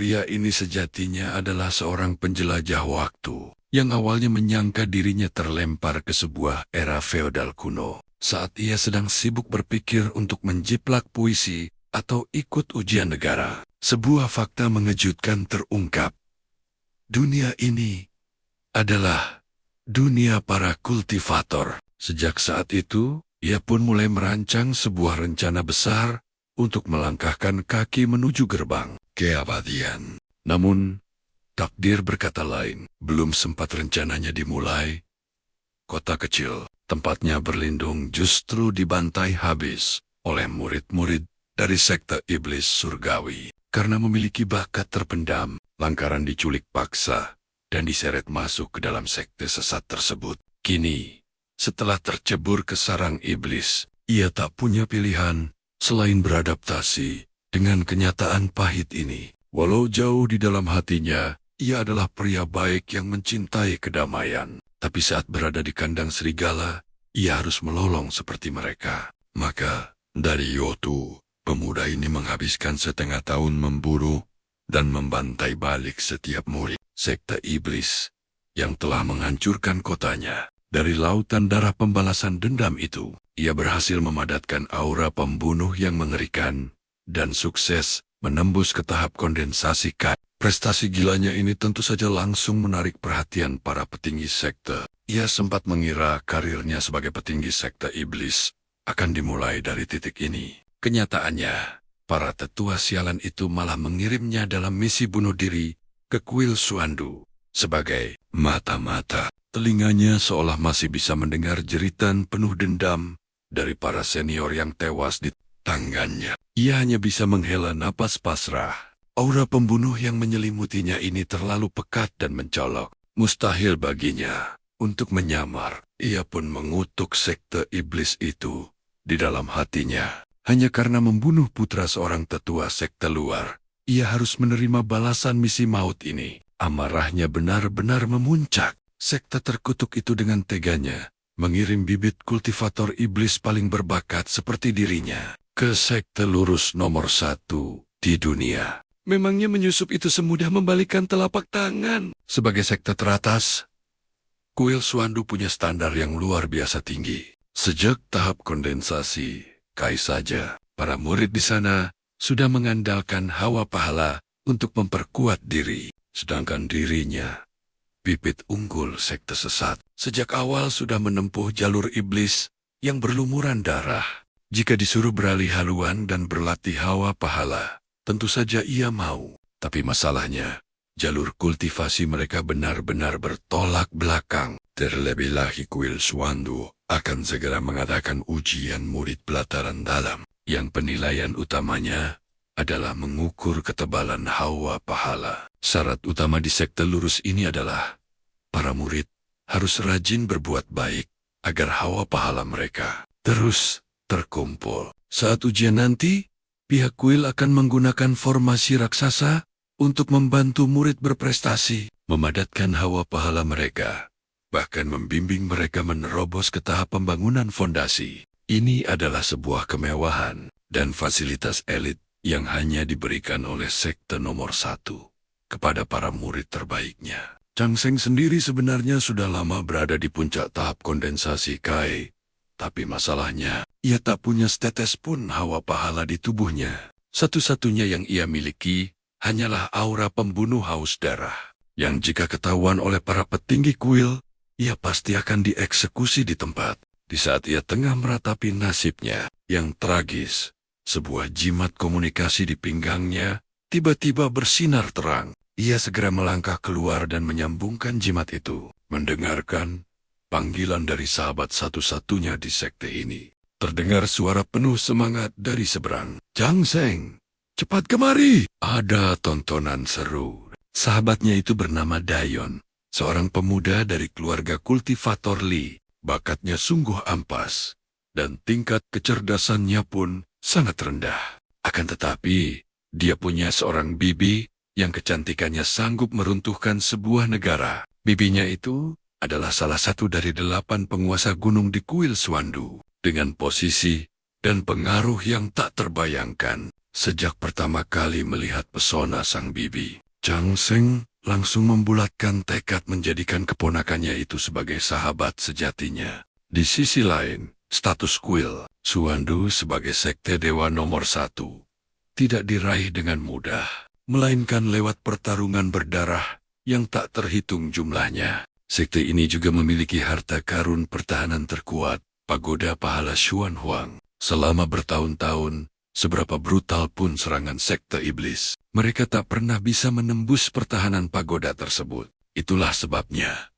Pria ini sejatinya adalah seorang penjelajah waktu, yang awalnya menyangka dirinya terlempar ke sebuah era feodal kuno. Saat ia sedang sibuk berpikir untuk menjiplak puisi atau ikut ujian negara, sebuah fakta mengejutkan terungkap. Dunia ini adalah dunia para kultivator. Sejak saat itu, ia pun mulai merancang sebuah rencana besar untuk melangkahkan kaki menuju gerbang keabadian. Namun, takdir berkata lain. Belum sempat rencananya dimulai, kota kecil, tempatnya berlindung, justru dibantai habis oleh murid-murid dari sekte iblis surgawi. Karena memiliki bakat terpendam, lantaran diculik paksa dan diseret masuk ke dalam sekte sesat tersebut. Kini, setelah tercebur ke sarang iblis, ia tak punya pilihan selain beradaptasi dengan kenyataan pahit ini. Walau jauh di dalam hatinya, ia adalah pria baik yang mencintai kedamaian. Tapi saat berada di kandang serigala, ia harus melolong seperti mereka. Maka, dari Yotu, pemuda ini menghabiskan setengah tahun memburu dan membantai balik setiap murid sekte iblis yang telah menghancurkan kotanya. Dari lautan darah pembalasan dendam itu, ia berhasil memadatkan aura pembunuh yang mengerikan dan sukses menembus ke tahap kondensasi kai. Prestasi gilanya ini tentu saja langsung menarik perhatian para petinggi sekte. Ia sempat mengira karirnya sebagai petinggi sekte iblis akan dimulai dari titik ini. Kenyataannya, para tetua sialan itu malah mengirimnya dalam misi bunuh diri ke kuil Suandu sebagai mata-mata. Telinganya seolah masih bisa mendengar jeritan penuh dendam dari para senior yang tewas di tangannya. Ia hanya bisa menghela napas pasrah. Aura pembunuh yang menyelimutinya ini terlalu pekat dan mencolok. Mustahil baginya untuk menyamar. Ia pun mengutuk sekte iblis itu di dalam hatinya. Hanya karena membunuh putra seorang tetua sekte luar, ia harus menerima balasan misi maut ini. Amarahnya benar-benar memuncak. Sekte terkutuk itu dengan teganya mengirim bibit kultivator iblis paling berbakat seperti dirinya ke sekte lurus nomor 1 di dunia. Memangnya menyusup itu semudah membalikan telapak tangan? Sebagai sekte teratas, kuil Suandu punya standar yang luar biasa tinggi. Sejak tahap kondensasi kai saja, para murid di sana sudah mengandalkan hawa pahala untuk memperkuat diri. Sedangkan dirinya, bibit unggul sekte sesat, sejak awal sudah menempuh jalur iblis yang berlumuran darah. Jika disuruh beralih haluan dan berlatih hawa pahala, tentu saja ia mau. Tapi masalahnya, jalur kultivasi mereka benar-benar bertolak belakang. Terlebih lagi kuil Suandu akan segera mengadakan ujian murid pelataran dalam, yang penilaian utamanya adalah mengukur ketebalan hawa pahala. Syarat utama di sekte lurus ini adalah para murid harus rajin berbuat baik agar hawa pahala mereka terus terkumpul. Saat ujian nanti, pihak kuil akan menggunakan formasi raksasa untuk membantu murid berprestasi, memadatkan hawa pahala mereka, bahkan membimbing mereka menerobos ke tahap pembangunan fondasi. Ini adalah sebuah kemewahan dan fasilitas elit yang hanya diberikan oleh sekte nomor 1 kepada para murid terbaiknya. Chang Seng sendiri sebenarnya sudah lama berada di puncak tahap kondensasi kai, tapi masalahnya, ia tak punya setetes pun hawa pahala di tubuhnya. Satu-satunya yang ia miliki hanyalah aura pembunuh haus darah, yang jika ketahuan oleh para petinggi kuil, ia pasti akan dieksekusi di tempat. Di saat ia tengah meratapi nasibnya yang tragis, sebuah jimat komunikasi di pinggangnya tiba-tiba bersinar terang. Ia segera melangkah keluar dan menyambungkan jimat itu. Mendengarkan panggilan dari sahabat satu-satunya di sekte ini, terdengar suara penuh semangat dari seberang. Chang Seng, cepat kemari! Ada tontonan seru. Sahabatnya itu bernama Dayon, seorang pemuda dari keluarga kultivator Li. Bakatnya sungguh ampas, dan tingkat kecerdasannya pun sangat rendah. Akan tetapi, dia punya seorang bibi yang kecantikannya sanggup meruntuhkan sebuah negara. Bibinya itu adalah salah satu dari 8 penguasa gunung di kuil Suandu. Dengan posisi dan pengaruh yang tak terbayangkan. Sejak pertama kali melihat pesona sang bibi, Chang Sheng langsung membulatkan tekad menjadikan keponakannya itu sebagai sahabat sejatinya. Di sisi lain, status kuil Suandu sebagai sekte dewa nomor 1 tidak diraih dengan mudah, melainkan lewat pertarungan berdarah yang tak terhitung jumlahnya. Sekte ini juga memiliki harta karun pertahanan terkuat, pagoda pahala Xuan Huang. Selama bertahun-tahun, seberapa brutal pun serangan sekte iblis, mereka tak pernah bisa menembus pertahanan pagoda tersebut. Itulah sebabnya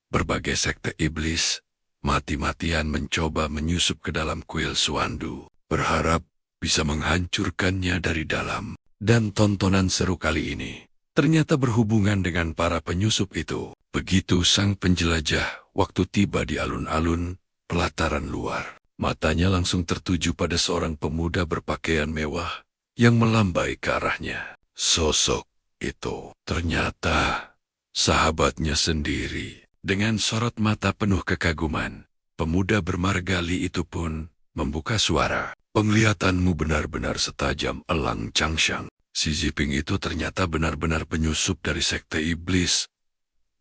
berbagai sekte iblis mati-matian mencoba menyusup ke dalam kuil Suandu, berharap bisa menghancurkannya dari dalam. Dan tontonan seru kali ini ternyata berhubungan dengan para penyusup itu. Begitu sang penjelajah waktu tiba di alun-alun pelataran luar, matanya langsung tertuju pada seorang pemuda berpakaian mewah yang melambai ke arahnya. Sosok itu ternyata sahabatnya sendiri. Dengan sorot mata penuh kekaguman, pemuda bermargali itu pun membuka suara. Penglihatanmu benar-benar setajam elang Changshang. Si Ziping itu ternyata benar-benar penyusup dari sekte iblis.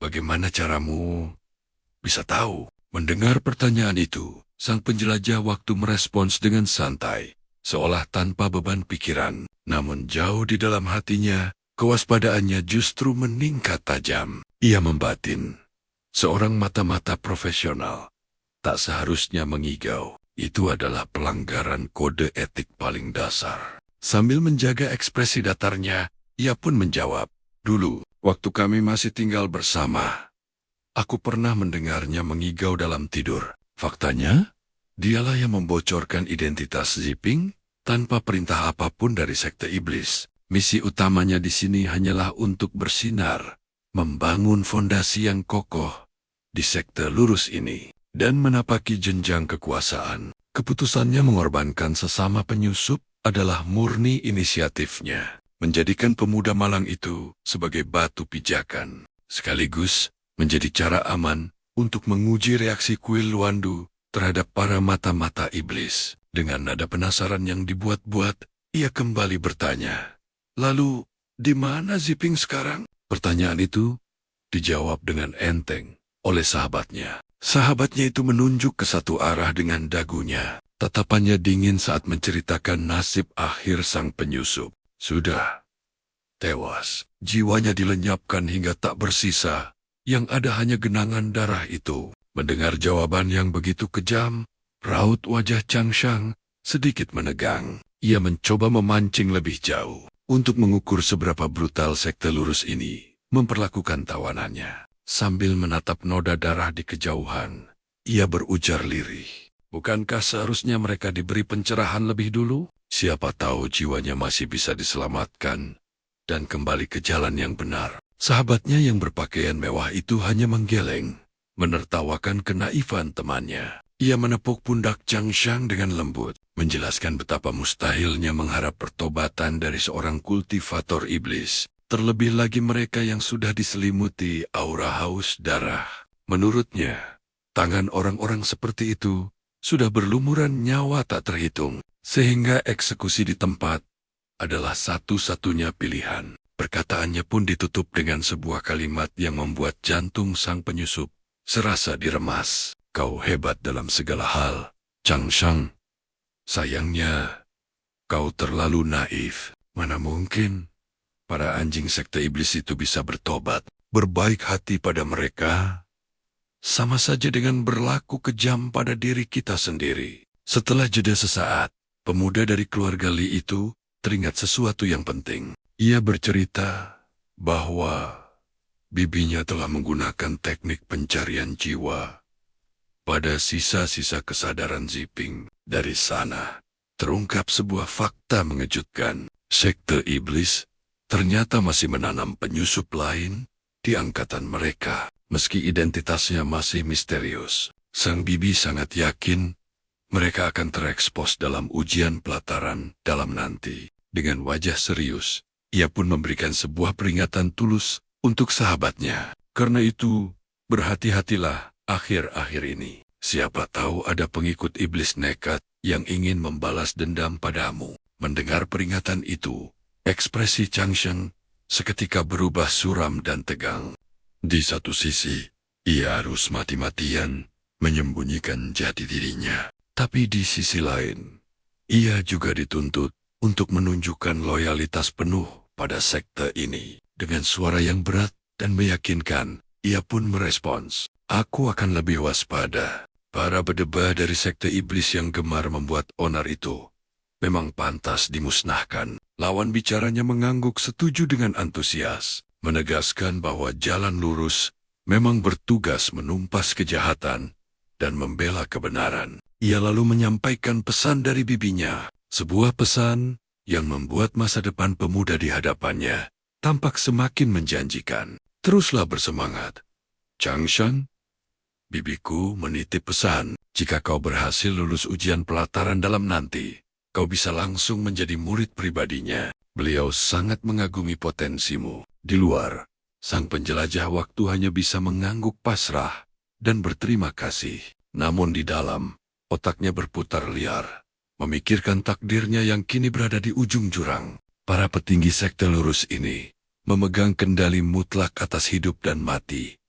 Bagaimana caramu bisa tahu? Mendengar pertanyaan itu, sang penjelajah waktu merespons dengan santai, seolah tanpa beban pikiran. Namun jauh di dalam hatinya, kewaspadaannya justru meningkat tajam. Ia membatin, seorang mata-mata profesional tak seharusnya mengigau. Itu adalah pelanggaran kode etik paling dasar. Sambil menjaga ekspresi datarnya, ia pun menjawab, dulu, waktu kami masih tinggal bersama, aku pernah mendengarnya mengigau dalam tidur. Faktanya, dialah yang membocorkan identitas Ziping tanpa perintah apapun dari sekte iblis. Misi utamanya di sini hanyalah untuk bersinar, membangun fondasi yang kokoh di sekte lurus ini, dan menapaki jenjang kekuasaan. Keputusannya mengorbankan sesama penyusup adalah murni inisiatifnya, menjadikan pemuda malang itu sebagai batu pijakan, sekaligus menjadi cara aman untuk menguji reaksi kuil Luandu terhadap para mata-mata iblis. Dengan nada penasaran yang dibuat-buat, ia kembali bertanya, lalu, di mana Ziping sekarang? Pertanyaan itu dijawab dengan enteng oleh sahabatnya. Sahabatnya itu menunjuk ke satu arah dengan dagunya. Tatapannya dingin saat menceritakan nasib akhir sang penyusup. Sudah tewas. Jiwanya dilenyapkan hingga tak bersisa. Yang ada hanya genangan darah itu. Mendengar jawaban yang begitu kejam, raut wajah Changshang sedikit menegang. Ia mencoba memancing lebih jauh untuk mengukur seberapa brutal sekte lurus ini memperlakukan tawanannya. Sambil menatap noda darah di kejauhan, ia berujar lirih. Bukankah seharusnya mereka diberi pencerahan lebih dulu? Siapa tahu jiwanya masih bisa diselamatkan dan kembali ke jalan yang benar. Sahabatnya yang berpakaian mewah itu hanya menggeleng, menertawakan kenaifan temannya. Ia menepuk pundak Changshang dengan lembut, menjelaskan betapa mustahilnya mengharap pertobatan dari seorang kultivator iblis. Terlebih lagi mereka yang sudah diselimuti aura haus darah. Menurutnya, tangan orang-orang seperti itu sudah berlumuran nyawa tak terhitung, sehingga eksekusi di tempat adalah satu-satunya pilihan. Perkataannya pun ditutup dengan sebuah kalimat yang membuat jantung sang penyusup serasa diremas. Kau hebat dalam segala hal, Changshang. Sayangnya, kau terlalu naif. Mana mungkin para anjing sekte iblis itu bisa bertobat, berbaik hati pada mereka, sama saja dengan berlaku kejam pada diri kita sendiri. Setelah jeda sesaat, pemuda dari keluarga Li itu teringat sesuatu yang penting. Ia bercerita bahwa bibinya telah menggunakan teknik pencarian jiwa pada sisa-sisa kesadaran Ziping. Dari sana, terungkap sebuah fakta mengejutkan. Sekte iblis ternyata masih menanam penyusup lain di angkatan mereka. Meski identitasnya masih misterius, sang bibi sangat yakin mereka akan terekspos dalam ujian pelataran dalam nanti. Dengan wajah serius, ia pun memberikan sebuah peringatan tulus untuk sahabatnya. Karena itu, berhati-hatilah akhir-akhir ini. Siapa tahu ada pengikut iblis nekat yang ingin membalas dendam padamu. Mendengar peringatan itu, ekspresi Chang Sheng seketika berubah suram dan tegang. Di satu sisi, ia harus mati-matian menyembunyikan jati dirinya. Tapi di sisi lain, ia juga dituntut untuk menunjukkan loyalitas penuh pada sekte ini. Dengan suara yang berat dan meyakinkan, ia pun merespons, "Aku akan lebih waspada. Para berdebah dari sekte iblis yang gemar membuat onar itu memang pantas dimusnahkan." Lawan bicaranya mengangguk setuju dengan antusias, menegaskan bahwa jalan lurus memang bertugas menumpas kejahatan dan membela kebenaran. Ia lalu menyampaikan pesan dari bibinya, sebuah pesan yang membuat masa depan pemuda di hadapannya tampak semakin menjanjikan. "Teruslah bersemangat, Chang Sheng. Bibiku menitip pesan, jika kau berhasil lulus ujian pelataran dalam nanti, kau bisa langsung menjadi murid pribadinya. Beliau sangat mengagumi potensimu." Di luar, sang penjelajah waktu hanya bisa mengangguk pasrah dan berterima kasih. Namun di dalam, otaknya berputar liar, memikirkan takdirnya yang kini berada di ujung jurang. Para petinggi sekte lurus ini memegang kendali mutlak atas hidup dan mati.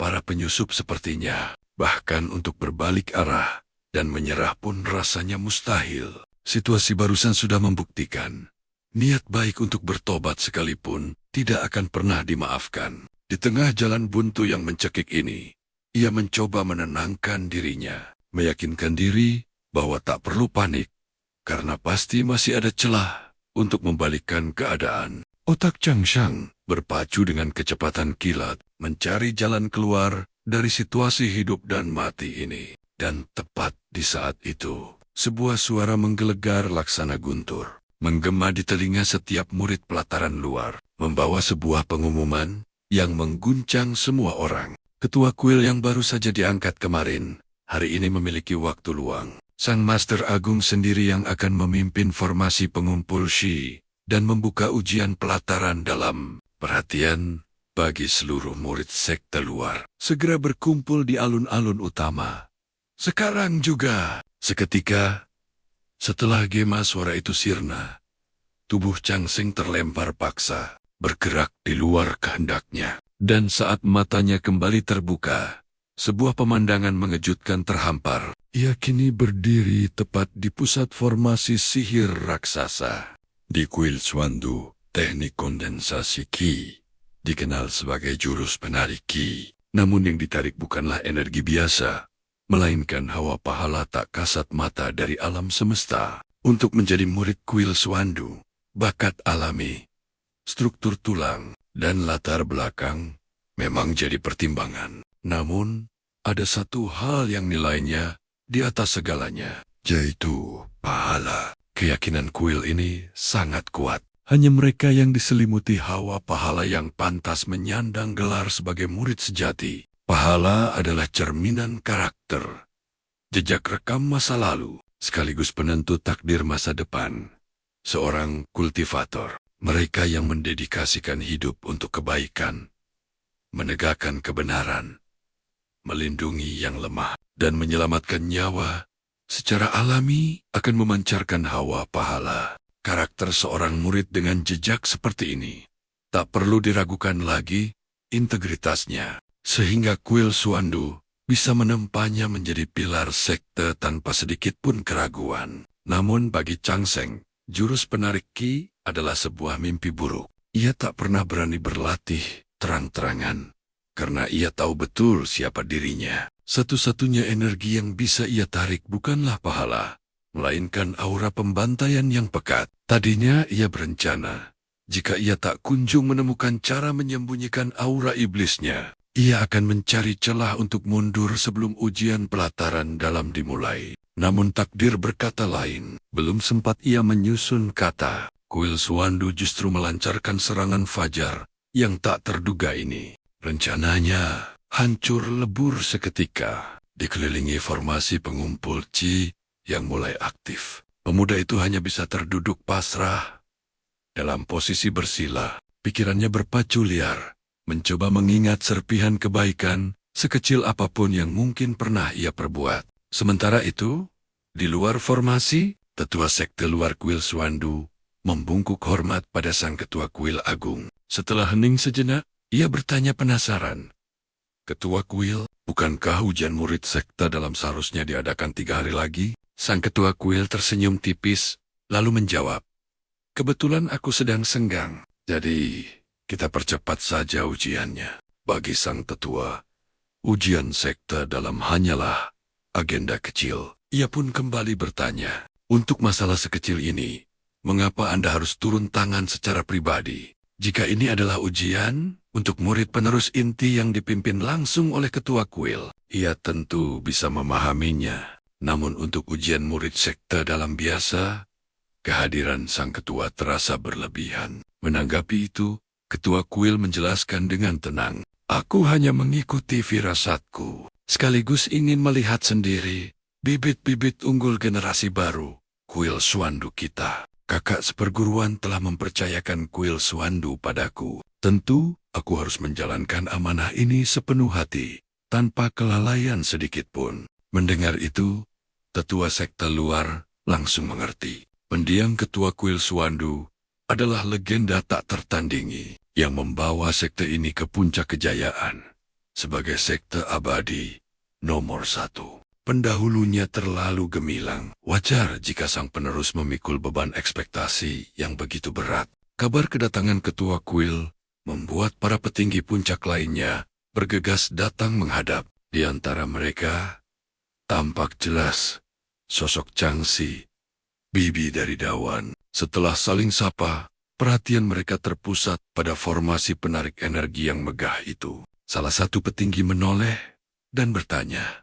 Para penyusup sepertinya, bahkan untuk berbalik arah dan menyerah pun rasanya mustahil. Situasi barusan sudah membuktikan, niat baik untuk bertobat sekalipun tidak akan pernah dimaafkan. Di tengah jalan buntu yang mencekik ini, ia mencoba menenangkan dirinya, meyakinkan diri bahwa tak perlu panik, karena pasti masih ada celah untuk membalikkan keadaan. Otak Chang Sheng berpacu dengan kecepatan kilat, mencari jalan keluar dari situasi hidup dan mati ini. Dan tepat di saat itu, sebuah suara menggelegar laksana guntur, menggema di telinga setiap murid pelataran luar, membawa sebuah pengumuman yang mengguncang semua orang. Ketua kuil yang baru saja diangkat kemarin, hari ini memiliki waktu luang. Sang Master Agung sendiri yang akan memimpin formasi pengumpul Shi dan membuka ujian pelataran dalam. Perhatian bagi seluruh murid sekte luar. Segera berkumpul di alun-alun utama. Sekarang juga. Seketika, setelah gema suara itu sirna, tubuh Chang Sheng terlempar paksa, bergerak di luar kehendaknya. Dan saat matanya kembali terbuka, sebuah pemandangan mengejutkan terhampar. Ia kini berdiri tepat di pusat formasi sihir raksasa. Di kuil Swandu, teknik kondensasi Qi dikenal sebagai jurus penarik Qi. Namun yang ditarik bukanlah energi biasa, melainkan hawa pahala tak kasat mata dari alam semesta. Untuk menjadi murid kuil Swandu, bakat alami, struktur tulang, dan latar belakang memang jadi pertimbangan. Namun, ada satu hal yang nilainya di atas segalanya, yaitu pahala. Keyakinan kuil ini sangat kuat. Hanya mereka yang diselimuti hawa pahala yang pantas menyandang gelar sebagai murid sejati. Pahala adalah cerminan karakter, jejak rekam masa lalu, sekaligus penentu takdir masa depan. Seorang kultivator, mereka yang mendedikasikan hidup untuk kebaikan, menegakkan kebenaran, melindungi yang lemah, dan menyelamatkan nyawa, secara alami akan memancarkan hawa pahala. Karakter seorang murid dengan jejak seperti ini tak perlu diragukan lagi integritasnya, sehingga kuil Swandu bisa menempanya menjadi pilar sekte tanpa sedikit pun keraguan. Namun bagi Chang Sheng, jurus penarik Qi adalah sebuah mimpi buruk. Ia tak pernah berani berlatih terang-terangan, karena ia tahu betul siapa dirinya. Satu-satunya energi yang bisa ia tarik bukanlah pahala, melainkan aura pembantaian yang pekat. Tadinya ia berencana, jika ia tak kunjung menemukan cara menyembunyikan aura iblisnya, ia akan mencari celah untuk mundur sebelum ujian pelataran dalam dimulai. Namun takdir berkata lain. Belum sempat ia menyusun kata, kuil Swandu justru melancarkan serangan fajar yang tak terduga ini. Rencananya hancur lebur seketika, dikelilingi formasi pengumpul Qi yang mulai aktif. Pemuda itu hanya bisa terduduk pasrah dalam posisi bersila. Pikirannya berpacu liar, mencoba mengingat serpihan kebaikan sekecil apapun yang mungkin pernah ia perbuat. Sementara itu, Di luar formasi, tetua sekte luar kuil Swandu membungkuk hormat pada sang ketua kuil agung. Setelah hening sejenak, ia bertanya penasaran. Ketua kuil, bukankah ujian murid sekte dalam seharusnya diadakan 3 hari lagi? Sang ketua kuil tersenyum tipis, lalu menjawab. Kebetulan aku sedang senggang, jadi kita percepat saja ujiannya. Bagi sang tetua, ujian sekte dalam hanyalah agenda kecil. Ia pun kembali bertanya, untuk masalah sekecil ini, mengapa Anda harus turun tangan secara pribadi? Jika ini adalah ujian untuk murid penerus inti yang dipimpin langsung oleh ketua kuil, ia tentu bisa memahaminya. Namun untuk ujian murid sekte dalam biasa, kehadiran sang ketua terasa berlebihan. Menanggapi itu, ketua kuil menjelaskan dengan tenang, aku hanya mengikuti firasatku, sekaligus ingin melihat sendiri bibit-bibit unggul generasi baru, kuil Swandu kita. Kakak seperguruan telah mempercayakan kuil Swandu padaku. Tentu, aku harus menjalankan amanah ini sepenuh hati, tanpa kelalaian sedikitpun. Mendengar itu, tetua sekte luar langsung mengerti. Mendiang ketua kuil Swandu adalah legenda tak tertandingi yang membawa sekte ini ke puncak kejayaan. Sebagai sekte abadi nomor 1. Pendahulunya terlalu gemilang. Wajar jika sang penerus memikul beban ekspektasi yang begitu berat. Kabar kedatangan ketua kuil membuat para petinggi puncak lainnya bergegas datang menghadap. Di antara mereka, tampak jelas sosok Changxi, bibi dari Dawan. Setelah saling sapa, perhatian mereka terpusat pada formasi penarik energi yang megah itu. Salah satu petinggi menoleh dan bertanya,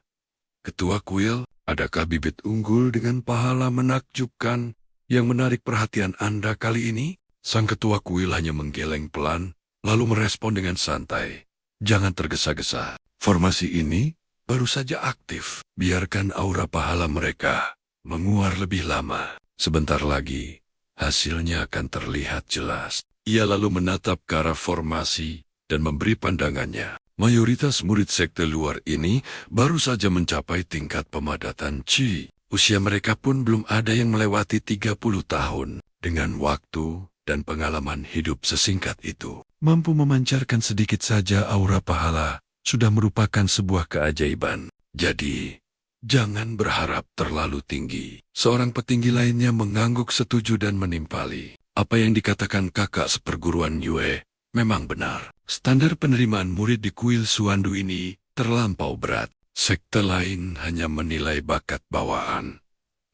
Ketua kuil, adakah bibit unggul dengan pahala menakjubkan yang menarik perhatian Anda kali ini? Sang ketua kuil hanya menggeleng pelan, lalu merespon dengan santai. Jangan tergesa-gesa. Formasi ini baru saja aktif. Biarkan aura pahala mereka menguar lebih lama. Sebentar lagi, hasilnya akan terlihat jelas. Ia lalu menatap ke arah formasi dan memberi pandangannya. Mayoritas murid sekte luar ini baru saja mencapai tingkat pemadatan Qi. Usia mereka pun belum ada yang melewati 30 tahun. Dengan waktu dan pengalaman hidup sesingkat itu, mampu memancarkan sedikit saja aura pahala sudah merupakan sebuah keajaiban. Jadi, jangan berharap terlalu tinggi. Seorang petinggi lainnya mengangguk setuju dan menimpali. Apa yang dikatakan kakak seperguruan Yue memang benar. Standar penerimaan murid di kuil Swandu ini terlampau berat. Sekte lain hanya menilai bakat bawaan.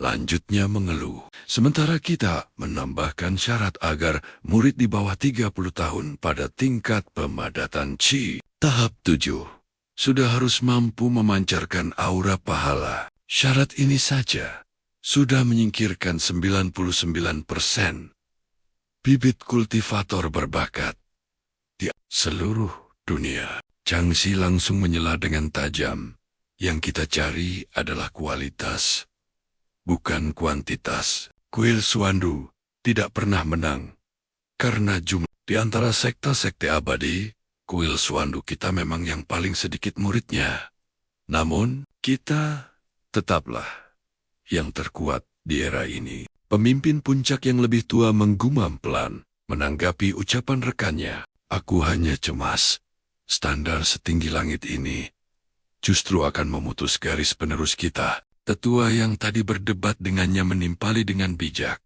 Lanjutnya mengeluh. Sementara kita menambahkan syarat agar murid di bawah 30 tahun pada tingkat pemadatan Qi. Tahap 7. Sudah harus mampu memancarkan aura pahala. Syarat ini saja sudah menyingkirkan 99% bibit kultivator berbakat di seluruh dunia. Changxi langsung menyela dengan tajam. Yang kita cari adalah kualitas, bukan kuantitas. Kuil Swandu tidak pernah menang karena jumlah. Di antara sekte-sekte abadi, kuil Swandu kita memang yang paling sedikit muridnya. Namun, kita tetaplah yang terkuat di era ini. Pemimpin puncak yang lebih tua menggumam pelan, menanggapi ucapan rekannya. Aku hanya cemas. Standar setinggi langit ini justru akan memutus garis penerus kita. Tetua yang tadi berdebat dengannya menimpali dengan bijak.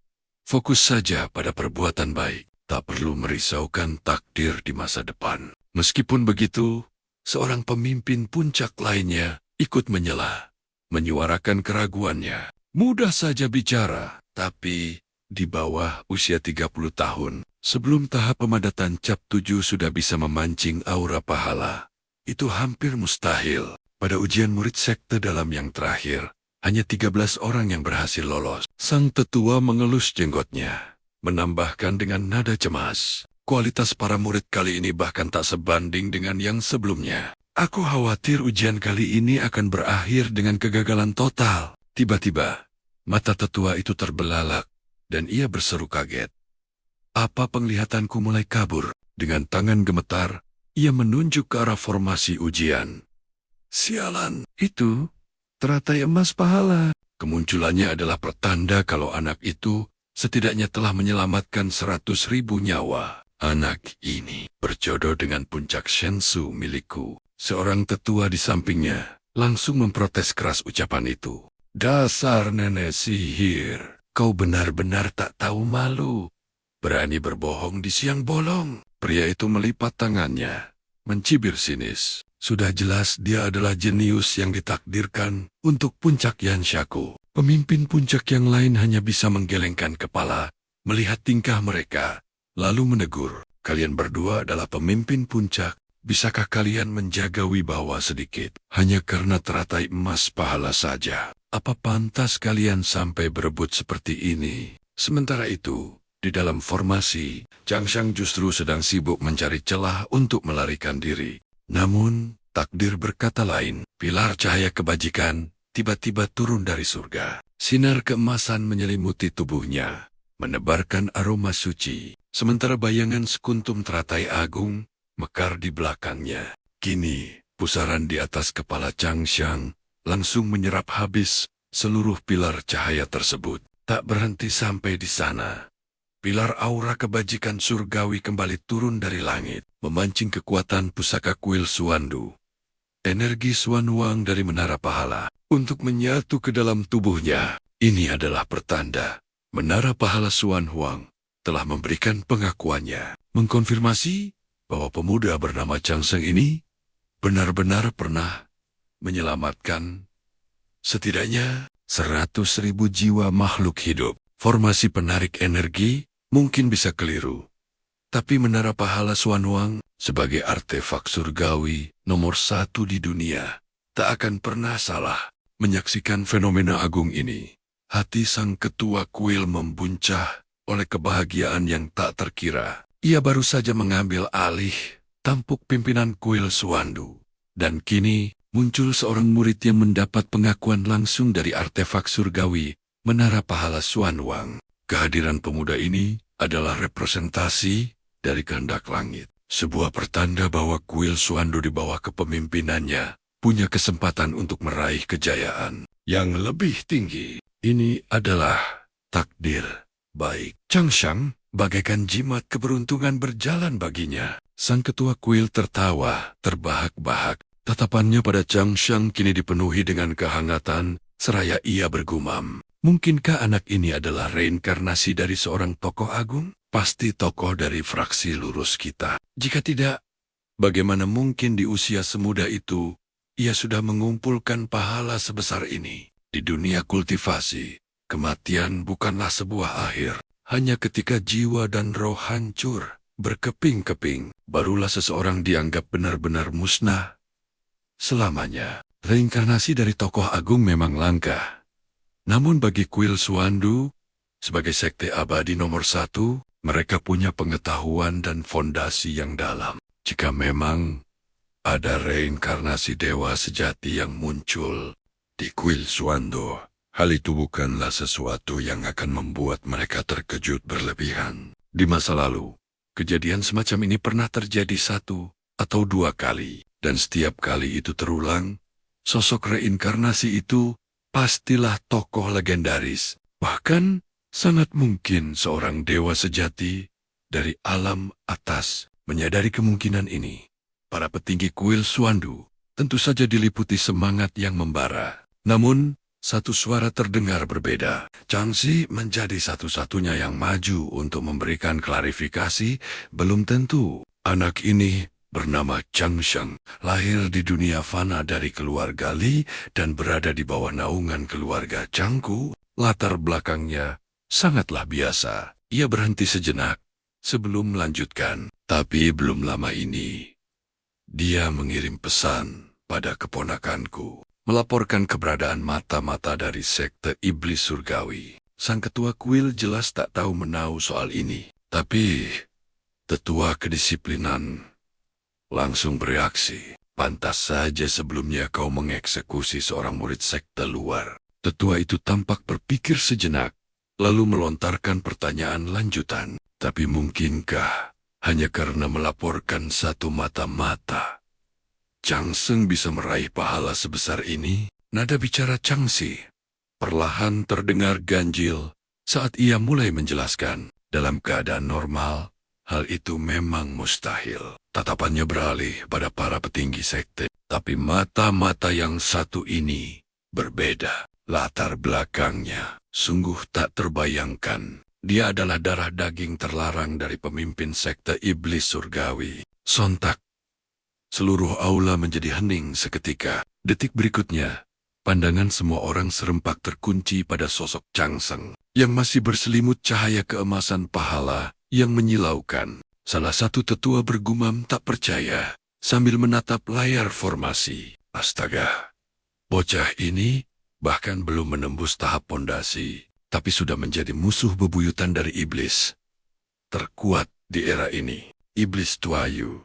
Fokus saja pada perbuatan baik. Tak perlu merisaukan takdir di masa depan. Meskipun begitu, seorang pemimpin puncak lainnya ikut menyela, menyuarakan keraguannya. Mudah saja bicara, tapi di bawah usia 30 tahun, sebelum tahap pemadatan cap 7 sudah bisa memancing aura pahala. Itu hampir mustahil. Pada ujian murid sekte dalam yang terakhir, hanya 13 orang yang berhasil lolos. Sang tetua mengelus jenggotnya, menambahkan dengan nada cemas. Kualitas para murid kali ini bahkan tak sebanding dengan yang sebelumnya. Aku khawatir ujian kali ini akan berakhir dengan kegagalan total. Tiba-tiba, mata tetua itu terbelalak, dan ia berseru kaget. Apa penglihatanku mulai kabur? Dengan tangan gemetar, ia menunjuk ke arah formasi ujian. Sialan, itu teratai emas pahala. Kemunculannya adalah pertanda kalau anak itu setidaknya telah menyelamatkan 100.000 nyawa. Anak ini berjodoh dengan puncak Shensu milikku. Seorang tetua di sampingnya langsung memprotes keras ucapan itu. Dasar nenek sihir, kau benar-benar tak tahu malu. Berani berbohong di siang bolong. Pria itu melipat tangannya, mencibir sinis. Sudah jelas dia adalah jenius yang ditakdirkan untuk puncak Yanshaku. Pemimpin puncak yang lain hanya bisa menggelengkan kepala, melihat tingkah mereka, lalu menegur. Kalian berdua adalah pemimpin puncak. Bisakah kalian menjaga wibawa sedikit? Hanya karena teratai emas pahala saja. Apa pantas kalian sampai berebut seperti ini? Sementara itu, di dalam formasi, Changshan justru sedang sibuk mencari celah untuk melarikan diri. Namun, takdir berkata lain. Pilar cahaya kebajikan tiba-tiba turun dari surga. Sinar keemasan menyelimuti tubuhnya, menebarkan aroma suci. Sementara bayangan sekuntum teratai agung mekar di belakangnya. Kini, pusaran di atas kepala Changshan langsung menyerap habis seluruh pilar cahaya tersebut. Tak berhenti sampai di sana. Pilar aura kebajikan surgawi kembali turun dari langit, memancing kekuatan pusaka kuil Suandu. Energi Xuanwang dari menara pahala untuk menyatu ke dalam tubuhnya. Ini adalah pertanda menara pahala Xuanwang telah memberikan pengakuannya, mengkonfirmasi bahwa pemuda bernama Changshan ini benar-benar pernah menyelamatkan setidaknya 100.000 jiwa makhluk hidup. Formasi penarik energi mungkin bisa keliru, tapi menara pahala Xuanwang sebagai artefak surgawi nomor 1 di dunia tak akan pernah salah. Menyaksikan fenomena agung ini, hati sang ketua kuil membuncah oleh kebahagiaan yang tak terkira. Ia baru saja mengambil alih tampuk pimpinan kuil Suandu. Dan kini muncul seorang murid yang mendapat pengakuan langsung dari artefak surgawi, menara pahala Xuanwang. Kehadiran pemuda ini adalah representasi dari kehendak langit. Sebuah pertanda bahwa kuil Suandu di bawah kepemimpinannya punya kesempatan untuk meraih kejayaan yang lebih tinggi. Ini adalah takdir baik. Changshan bagaikan jimat keberuntungan berjalan baginya. Sang ketua kuil tertawa, terbahak-bahak. Tatapannya pada Changshan kini dipenuhi dengan kehangatan, seraya ia bergumam. Mungkinkah anak ini adalah reinkarnasi dari seorang tokoh agung? Pasti tokoh dari fraksi lurus kita. Jika tidak, bagaimana mungkin di usia semuda itu, ia sudah mengumpulkan pahala sebesar ini? Di dunia kultivasi, kematian bukanlah sebuah akhir. Hanya ketika jiwa dan roh hancur, berkeping-keping, barulah seseorang dianggap benar-benar musnah selamanya. Reinkarnasi dari tokoh agung memang langka. Namun bagi kuil Suandu, sebagai sekte abadi nomor 1, mereka punya pengetahuan dan fondasi yang dalam. Jika memang ada reinkarnasi dewa sejati yang muncul di kuil Suandu, hal itu bukanlah sesuatu yang akan membuat mereka terkejut berlebihan. Di masa lalu, kejadian semacam ini pernah terjadi 1 atau 2 kali. Dan setiap kali itu terulang, sosok reinkarnasi itu pastilah tokoh legendaris. Bahkan, sangat mungkin seorang dewa sejati dari alam atas menyadari kemungkinan ini. Para petinggi kuil Suandu tentu saja diliputi semangat yang membara. Namun, satu suara terdengar berbeda. Changxi menjadi satu-satunya yang maju untuk memberikan klarifikasi. Belum tentu. Anak ini bernama Changshan, lahir di dunia fana dari keluarga Li dan berada di bawah naungan keluarga Changku. Latar belakangnya sangatlah biasa. Ia berhenti sejenak sebelum melanjutkan. Tapi belum lama ini, dia mengirim pesan pada keponakanku, melaporkan keberadaan mata-mata dari sekte iblis surgawi. Sang ketua kuil jelas tak tahu menahu soal ini. Tapi tetua kedisiplinan langsung bereaksi. Pantas saja sebelumnya kau mengeksekusi seorang murid sekte luar. Tetua itu tampak berpikir sejenak, lalu melontarkan pertanyaan lanjutan. Tapi mungkinkah hanya karena melaporkan satu mata-mata Changshan bisa meraih pahala sebesar ini? Nada bicara Changxi Perlahan terdengar ganjil saat ia mulai menjelaskan. Dalam keadaan normal, hal itu memang mustahil. Tatapannya beralih pada para petinggi sekte. Tapi mata-mata yang satu ini berbeda. Latar belakangnya sungguh tak terbayangkan. Dia adalah darah daging terlarang dari pemimpin sekte iblis surgawi. Sontak, seluruh aula menjadi hening seketika. Detik berikutnya, pandangan semua orang serempak terkunci pada sosok Changseng yang masih berselimut cahaya keemasan pahala yang menyilaukan. Salah satu tetua bergumam tak percaya sambil menatap layar formasi. Astaga, bocah ini bahkan belum menembus tahap pondasi, tapi sudah menjadi musuh bebuyutan dari iblis terkuat di era ini. Iblis Tuayu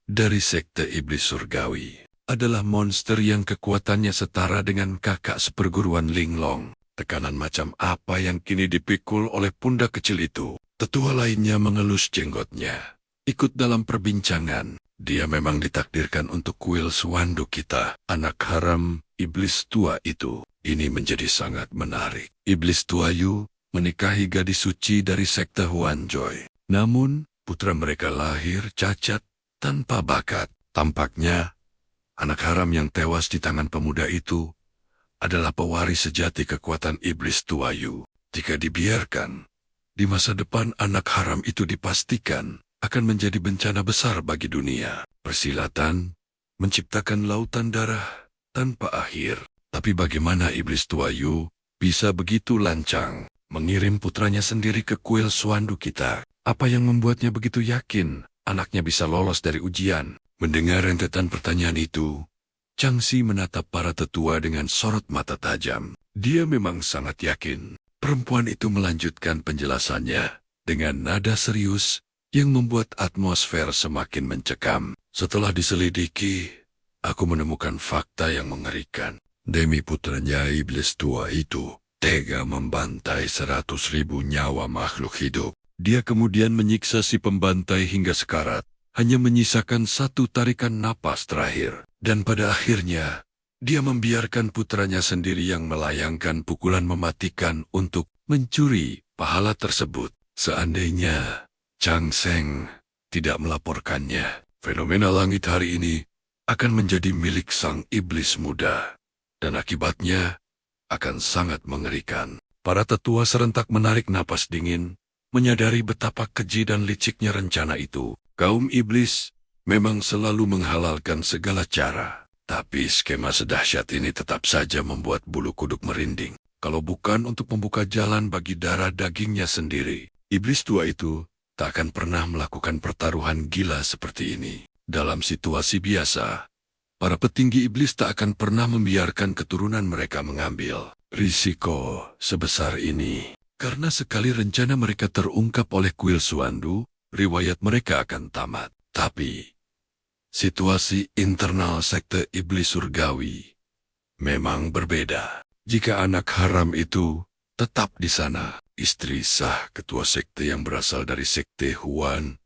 dari sekte iblis surgawi adalah monster yang kekuatannya setara dengan kakak seperguruan Linglong. Tekanan macam apa yang kini dipikul oleh pundak kecil itu? Tetua lainnya mengelus jenggotnya. Ikut dalam perbincangan. Dia memang ditakdirkan untuk kuil Suandu kita. Anak haram iblis tua itu. Ini menjadi sangat menarik. Iblis Tuayu menikahi gadis suci dari sekte Huanjoy. Namun, putra mereka lahir cacat tanpa bakat. Tampaknya, anak haram yang tewas di tangan pemuda itu adalah pewaris sejati kekuatan iblis Tuayu. Jika dibiarkan, di masa depan anak haram itu dipastikan akan menjadi bencana besar bagi dunia. Persilatan menciptakan lautan darah tanpa akhir. Tapi bagaimana iblis Tuayu bisa begitu lancang mengirim putranya sendiri ke kuil Suandu kita? Apa yang membuatnya begitu yakin anaknya bisa lolos dari ujian? Mendengar rentetan pertanyaan itu, Changxi menatap para tetua dengan sorot mata tajam. Dia memang sangat yakin. Perempuan itu melanjutkan penjelasannya dengan nada serius yang membuat atmosfer semakin mencekam. Setelah diselidiki, aku menemukan fakta yang mengerikan. Demi putranya iblis tua itu tega membantai 100.000 nyawa makhluk hidup. Dia kemudian menyiksa si pembantai hingga sekarat, hanya menyisakan satu tarikan napas terakhir. Dan pada akhirnya, dia membiarkan putranya sendiri yang melayangkan pukulan mematikan untuk mencuri pahala tersebut. Seandainya Changseng tidak melaporkannya, fenomena langit hari ini akan menjadi milik sang iblis muda. Dan akibatnya akan sangat mengerikan. Para tetua serentak menarik napas dingin, menyadari betapa keji dan liciknya rencana itu. Kaum iblis memang selalu menghalalkan segala cara, tapi skema sedahsyat ini tetap saja membuat bulu kuduk merinding. Kalau bukan untuk membuka jalan bagi darah dagingnya sendiri, iblis tua itu tak akan pernah melakukan pertaruhan gila seperti ini. Dalam situasi biasa, para petinggi iblis tak akan pernah membiarkan keturunan mereka mengambil risiko sebesar ini. Karena sekali rencana mereka terungkap oleh kuil Suandu, riwayat mereka akan tamat. Tapi situasi internal sekte iblis surgawi memang berbeda. Jika anak haram itu tetap di sana, istri sah ketua sekte yang berasal dari sekte Huan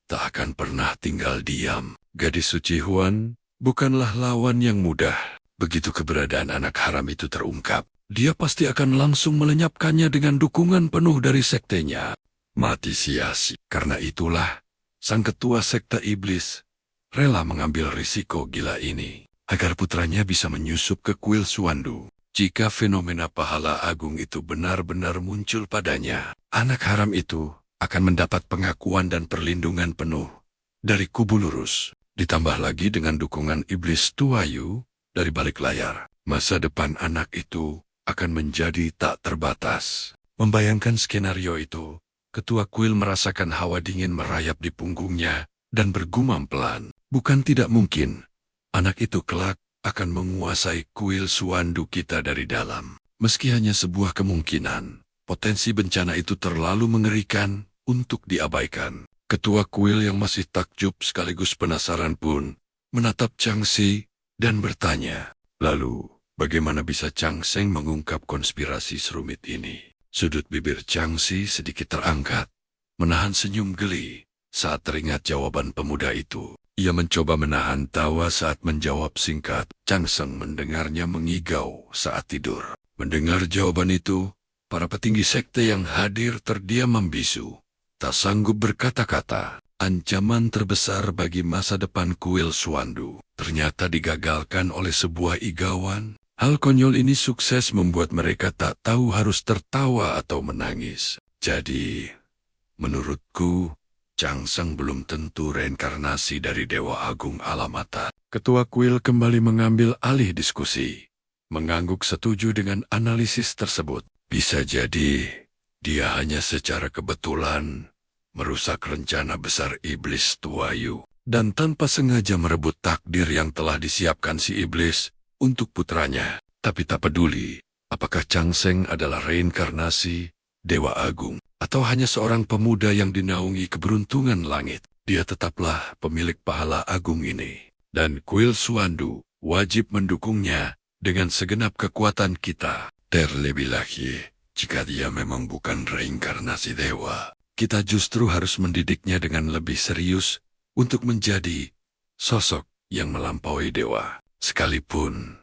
tak akan pernah tinggal diam. Gadis suci Huan bukanlah lawan yang mudah. Begitu keberadaan anak haram itu terungkap, dia pasti akan langsung melenyapkannya dengan dukungan penuh dari sektenya. Mati sia-sia. Karena itulah, sang ketua sekte iblis rela mengambil risiko gila ini, agar putranya bisa menyusup ke kuil Suandu. Jika fenomena pahala agung itu benar-benar muncul padanya, anak haram itu akan mendapat pengakuan dan perlindungan penuh dari kubu lurus. Ditambah lagi dengan dukungan iblis Tuayu dari balik layar. Masa depan anak itu akan menjadi tak terbatas. Membayangkan skenario itu, ketua kuil merasakan hawa dingin merayap di punggungnya dan bergumam pelan. Bukan tidak mungkin, anak itu kelak akan menguasai kuil Suandu kita dari dalam. Meski hanya sebuah kemungkinan, potensi bencana itu terlalu mengerikan untuk diabaikan. Ketua kuil yang masih takjub sekaligus penasaran pun menatap Changxi dan bertanya, lalu bagaimana bisa Changseng mengungkap konspirasi serumit ini? Sudut bibir Changxi sedikit terangkat, menahan senyum geli saat teringat jawaban pemuda itu. Ia mencoba menahan tawa saat menjawab singkat. Changseng mendengarnya mengigau saat tidur. Mendengar jawaban itu, para petinggi sekte yang hadir terdiam membisu. Tak sanggup berkata-kata, ancaman terbesar bagi masa depan kuil Swandu ternyata digagalkan oleh sebuah igawan. Hal konyol ini sukses membuat mereka tak tahu harus tertawa atau menangis. Jadi, menurutku, Changseng belum tentu reinkarnasi dari Dewa Agung Alamata. Ketua kuil kembali mengambil alih diskusi. Mengangguk setuju dengan analisis tersebut. Bisa jadi, dia hanya secara kebetulan merusak rencana besar iblis Tuayu. Dan tanpa sengaja merebut takdir yang telah disiapkan si iblis untuk putranya. Tapi tak peduli, apakah Changseng adalah reinkarnasi Dewa Agung, atau hanya seorang pemuda yang dinaungi keberuntungan langit, dia tetaplah pemilik pahala agung ini. Dan kuil Swandu wajib mendukungnya dengan segenap kekuatan kita. Terlebih lagi, jika dia memang bukan reinkarnasi dewa, kita justru harus mendidiknya dengan lebih serius untuk menjadi sosok yang melampaui dewa. Sekalipun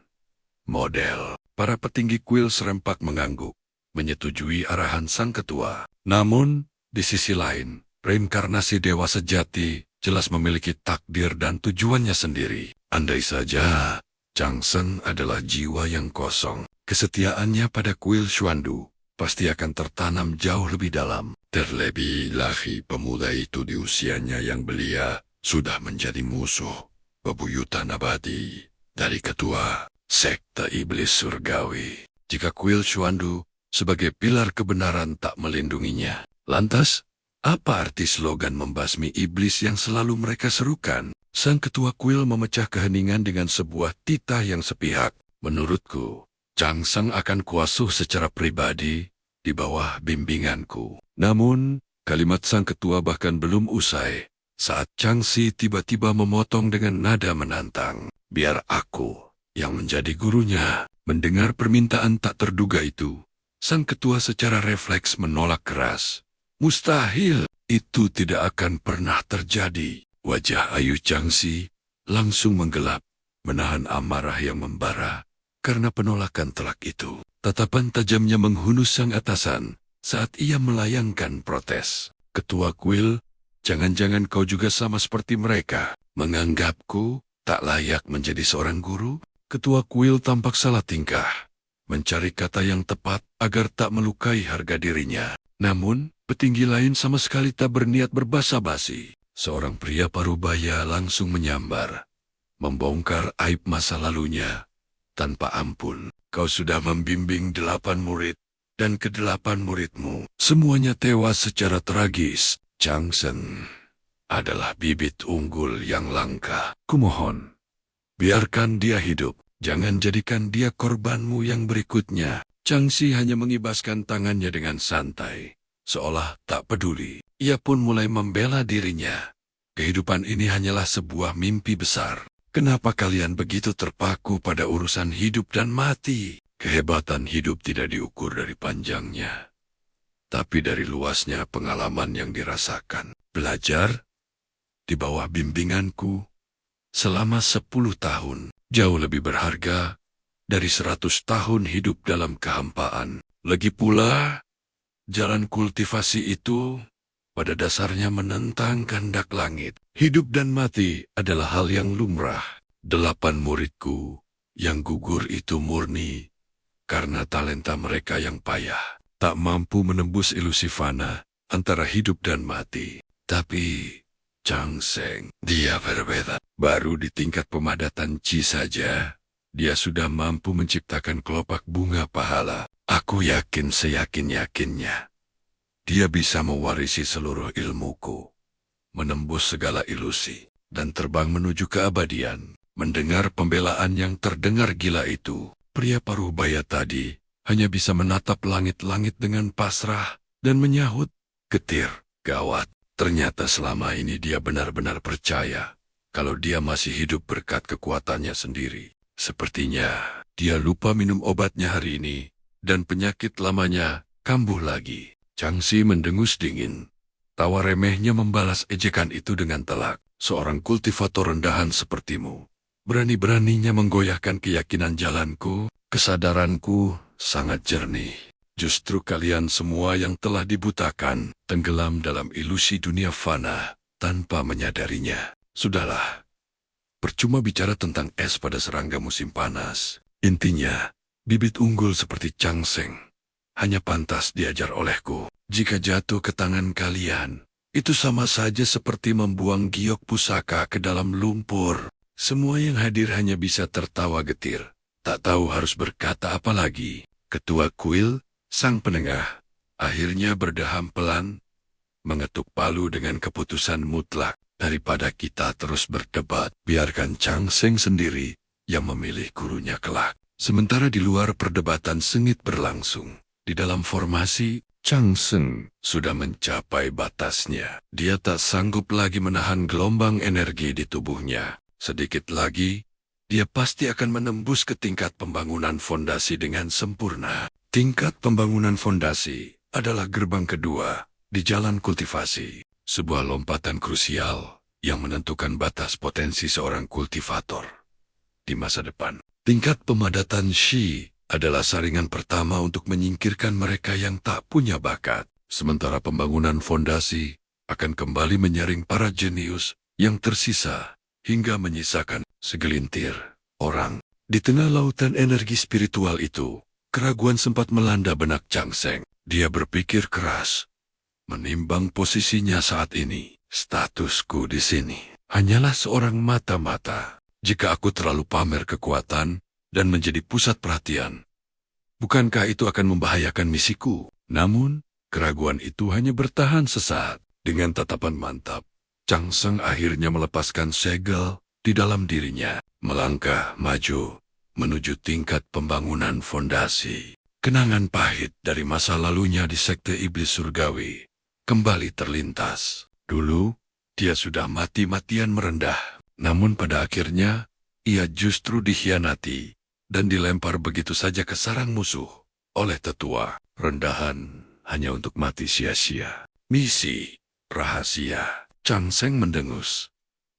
model, para petinggi kuil serempak mengangguk, menyetujui arahan sang ketua. Namun, di sisi lain, reinkarnasi dewa sejati jelas memiliki takdir dan tujuannya sendiri. Andai saja Changseng adalah jiwa yang kosong, kesetiaannya pada kuil Swandu pasti akan tertanam jauh lebih dalam. Terlebih lagi pemuda itu di usianya yang belia sudah menjadi musuh bebuyutan abadi dari ketua sekte iblis surgawi. Jika kuil Swandu sebagai pilar kebenaran tak melindunginya, lantas apa arti slogan membasmi iblis yang selalu mereka serukan? Sang ketua kuil memecah keheningan dengan sebuah titah yang sepihak. Menurutku, Changseng akan kuasuh secara pribadi di bawah bimbinganku. Namun, kalimat sang ketua bahkan belum usai saat Changxi tiba-tiba memotong dengan nada menantang. Biar aku yang menjadi gurunya. Mendengar permintaan tak terduga itu, sang ketua secara refleks menolak keras. Mustahil, itu tidak akan pernah terjadi. Wajah Ayu Changxi langsung menggelap, menahan amarah yang membara karena penolakan telak itu. Tatapan tajamnya menghunus sang atasan saat ia melayangkan protes. Ketua kuil, jangan-jangan kau juga sama seperti mereka, menganggapku tak layak menjadi seorang guru? Ketua kuil tampak salah tingkah, mencari kata yang tepat agar tak melukai harga dirinya. Namun, petinggi lain sama sekali tak berniat berbasa-basi. Seorang pria parubaya langsung menyambar, membongkar aib masa lalunya tanpa ampun. Kau sudah membimbing 8 murid, dan ke-8 muridmu semuanya tewas secara tragis. Changseng adalah bibit unggul yang langka. Kumohon, biarkan dia hidup. Jangan jadikan dia korbanmu yang berikutnya. Changxi hanya mengibaskan tangannya dengan santai, seolah tak peduli. Ia pun mulai membela dirinya. Kehidupan ini hanyalah sebuah mimpi besar. Kenapa kalian begitu terpaku pada urusan hidup dan mati? Kehebatan hidup tidak diukur dari panjangnya, tapi dari luasnya pengalaman yang dirasakan. Belajar di bawah bimbinganku selama 10 tahun jauh lebih berharga dari 100 tahun hidup dalam kehampaan. Lagi pula, jalan kultivasi itu pada dasarnya menentang kehendak langit. Hidup dan mati adalah hal yang lumrah. 8 muridku yang gugur itu murni karena talenta mereka yang payah. Tak mampu menembus ilusi fana antara hidup dan mati. Tapi Changseng, dia berbeda. Baru di tingkat pemadatan Qi saja, dia sudah mampu menciptakan kelopak bunga pahala. Aku yakin seyakin-yakinnya dia bisa mewarisi seluruh ilmuku, menembus segala ilusi, dan terbang menuju keabadian. Mendengar pembelaan yang terdengar gila itu, pria parubaya tadi hanya bisa menatap langit-langit dengan pasrah dan menyahut, getir, gawat. Ternyata selama ini dia benar-benar percaya kalau dia masih hidup berkat kekuatannya sendiri. Sepertinya dia lupa minum obatnya hari ini, dan penyakit lamanya kambuh lagi. Changxi mendengus dingin. Tawa remehnya membalas ejekan itu dengan telak. Seorang kultivator rendahan sepertimu berani-beraninya menggoyahkan keyakinan jalanku, kesadaranku, sangat jernih. Justru kalian semua yang telah dibutakan, tenggelam dalam ilusi dunia fana, tanpa menyadarinya. Sudahlah, percuma bicara tentang es pada serangga musim panas. Intinya, bibit unggul seperti Changseng hanya pantas diajar olehku. Jika jatuh ke tangan kalian, itu sama saja seperti membuang giok pusaka ke dalam lumpur. Semua yang hadir hanya bisa tertawa getir. Tak tahu harus berkata apa lagi. Ketua kuil, sang penengah, akhirnya berdeham pelan, mengetuk palu dengan keputusan mutlak. Daripada kita terus berdebat, biarkan Changseng sendiri yang memilih gurunya kelak. Sementara di luar perdebatan sengit berlangsung. Di dalam formasi, Changseng sudah mencapai batasnya. Dia tak sanggup lagi menahan gelombang energi di tubuhnya. Sedikit lagi, dia pasti akan menembus ke tingkat pembangunan fondasi dengan sempurna. Tingkat pembangunan fondasi adalah gerbang kedua di jalan kultivasi. Sebuah lompatan krusial yang menentukan batas potensi seorang kultivator di masa depan. Tingkat pemadatan Shi adalah saringan pertama untuk menyingkirkan mereka yang tak punya bakat. Sementara pembangunan fondasi akan kembali menyaring para jenius yang tersisa hingga menyisakan segelintir orang. Di tengah lautan energi spiritual itu, keraguan sempat melanda benak Changseng. Dia berpikir keras, menimbang posisinya saat ini. Statusku di sini hanyalah seorang mata-mata. Jika aku terlalu pamer kekuatan dan menjadi pusat perhatian, bukankah itu akan membahayakan misiku? Namun, keraguan itu hanya bertahan sesaat. Dengan tatapan mantap, Changseng akhirnya melepaskan segel di dalam dirinya, melangkah maju menuju tingkat pembangunan fondasi. Kenangan pahit dari masa lalunya di Sekte Iblis Surgawi kembali terlintas. Dulu, dia sudah mati-matian merendah, namun pada akhirnya, ia justru dikhianati dan dilempar begitu saja ke sarang musuh oleh tetua. Rendahan hanya untuk mati sia-sia. Misi, rahasia. Changseng mendengus.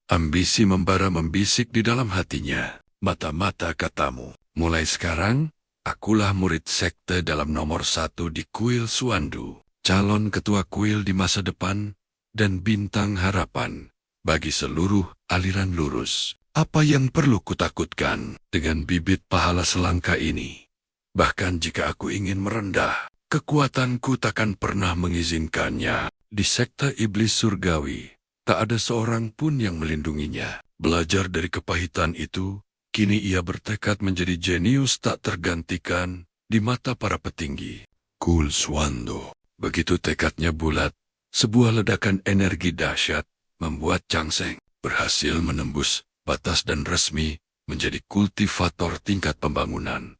Ambisi membara membisik di dalam hatinya. Mata-mata katamu, mulai sekarang, akulah murid sekte dalam nomor 1 di kuil Suandu, calon ketua kuil di masa depan, dan bintang harapan bagi seluruh aliran lurus. Apa yang perlu kutakutkan dengan bibit pahala selangka ini? Bahkan jika aku ingin merendah, kekuatanku takkan pernah mengizinkannya. Di Sekte Iblis Surgawi, tak ada seorang pun yang melindunginya. Belajar dari kepahitan itu, kini ia bertekad menjadi jenius tak tergantikan di mata para petinggi. Kuil Suandu. Begitu tekadnya bulat, sebuah ledakan energi dahsyat membuat Changseng berhasil menembus batas dan resmi menjadi kultivator tingkat pembangunan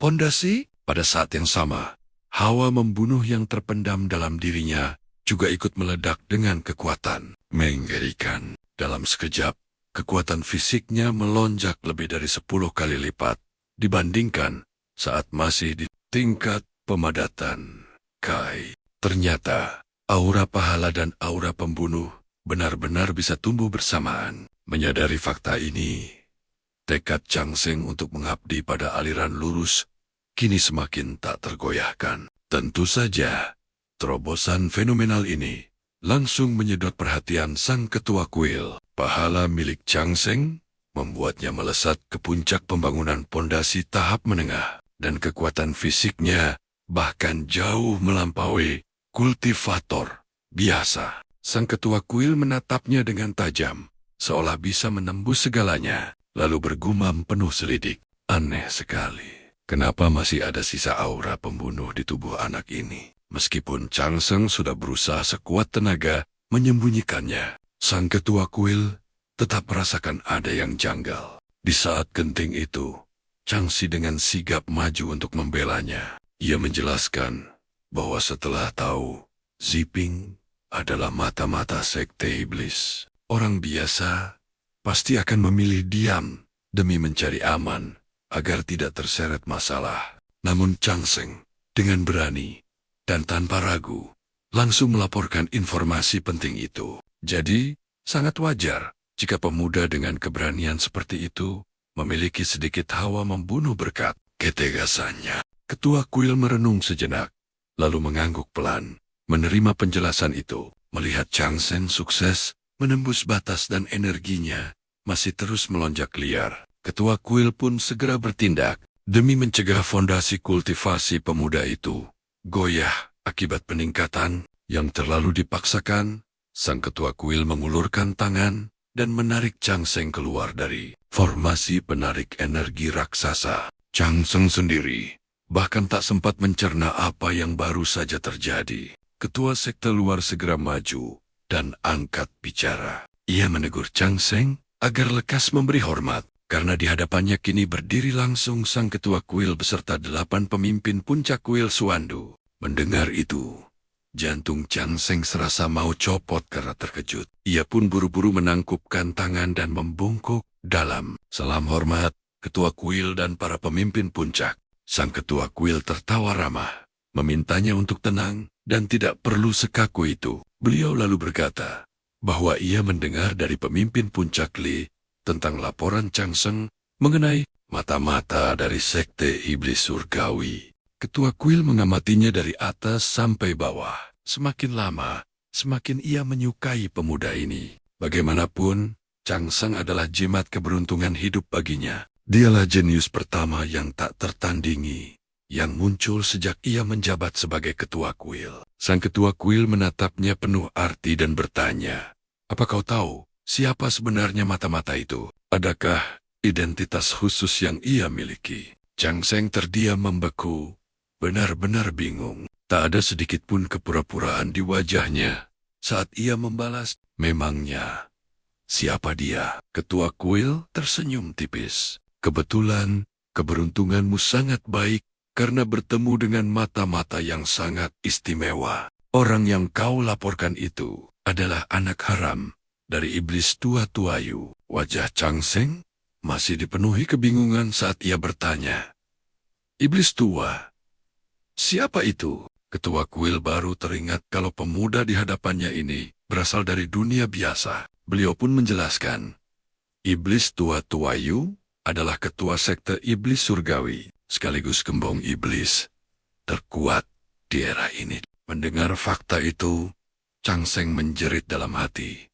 fondasi. Pada saat yang sama, hawa membunuh yang terpendam dalam dirinya juga ikut meledak dengan kekuatan mengerikan. Dalam sekejap, kekuatan fisiknya melonjak lebih dari 10 kali lipat dibandingkan saat masih di tingkat pemadatan Kai. Ternyata, aura pahala dan aura pembunuh benar-benar bisa tumbuh bersamaan. Menyadari fakta ini, tekad Changseng untuk mengabdi pada aliran lurus kini semakin tak tergoyahkan. Tentu saja, terobosan fenomenal ini langsung menyedot perhatian sang ketua kuil. Pahala milik Changseng membuatnya melesat ke puncak pembangunan pondasi tahap menengah, dan kekuatan fisiknya bahkan jauh melampaui kultivator biasa. Sang ketua kuil menatapnya dengan tajam, seolah bisa menembus segalanya, lalu bergumam penuh selidik. Aneh sekali, kenapa masih ada sisa aura pembunuh di tubuh anak ini? Meskipun Changseng sudah berusaha sekuat tenaga menyembunyikannya, sang ketua kuil tetap merasakan ada yang janggal. Di saat genting itu, Changxi dengan sigap maju untuk membelanya. Ia menjelaskan bahwa setelah tahu Ziping adalah mata-mata sekte iblis, orang biasa pasti akan memilih diam demi mencari aman agar tidak terseret masalah. Namun Changseng dengan berani dan tanpa ragu langsung melaporkan informasi penting itu. Jadi, sangat wajar jika pemuda dengan keberanian seperti itu memiliki sedikit hawa membunuh berkat ketegasannya. Ketua kuil merenung sejenak, lalu mengangguk pelan, menerima penjelasan itu. Melihat Chang Seng sukses menembus batas dan energinya masih terus melonjak liar, ketua kuil pun segera bertindak demi mencegah fondasi kultivasi pemuda itu goyah akibat peningkatan yang terlalu dipaksakan. Sang ketua kuil mengulurkan tangan dan menarik Chang Seng keluar dari formasi penarik energi raksasa. Chang Seng sendiri bahkan tak sempat mencerna apa yang baru saja terjadi. Ketua sekte luar segera maju dan angkat bicara. Ia menegur Chang Seng agar lekas memberi hormat, karena di hadapannya kini berdiri langsung sang ketua kuil beserta 8 pemimpin puncak kuil Suandu. Mendengar itu, jantung Chang Seng serasa mau copot karena terkejut. Ia pun buru-buru menangkupkan tangan dan membungkuk dalam. Salam hormat, ketua kuil dan para pemimpin puncak. Sang ketua kuil tertawa ramah, memintanya untuk tenang dan tidak perlu sekaku itu. Beliau lalu berkata bahwa ia mendengar dari pemimpin puncak Li tentang laporan Chang Seng mengenai mata-mata dari sekte iblis surgawi. Ketua kuil mengamatinya dari atas sampai bawah. Semakin lama, semakin ia menyukai pemuda ini. Bagaimanapun, Chang Seng adalah jimat keberuntungan hidup baginya. Dialah jenius pertama yang tak tertandingi, yang muncul sejak ia menjabat sebagai ketua kuil. Sang ketua kuil menatapnya penuh arti dan bertanya, "Apa kau tahu siapa sebenarnya mata-mata itu? Adakah identitas khusus yang ia miliki?" Chang Seng terdiam membeku, benar-benar bingung. Tak ada sedikit pun kepura-puraan di wajahnya saat ia membalas, "Memangnya siapa dia?" Ketua kuil tersenyum tipis. "Kebetulan, keberuntunganmu sangat baik karena bertemu dengan mata-mata yang sangat istimewa. Orang yang kau laporkan itu adalah anak haram dari iblis tua Tuayu." Wajah Chang Seng masih dipenuhi kebingungan saat ia bertanya, "Iblis tua? Siapa itu?" Ketua kuil baru teringat kalau pemuda di hadapannya ini berasal dari dunia biasa. Beliau pun menjelaskan, "Iblis tua Tuayu adalah ketua sekte iblis surgawi, sekaligus gembong iblis terkuat di era ini." Mendengar fakta itu, Chang Seng menjerit dalam hati.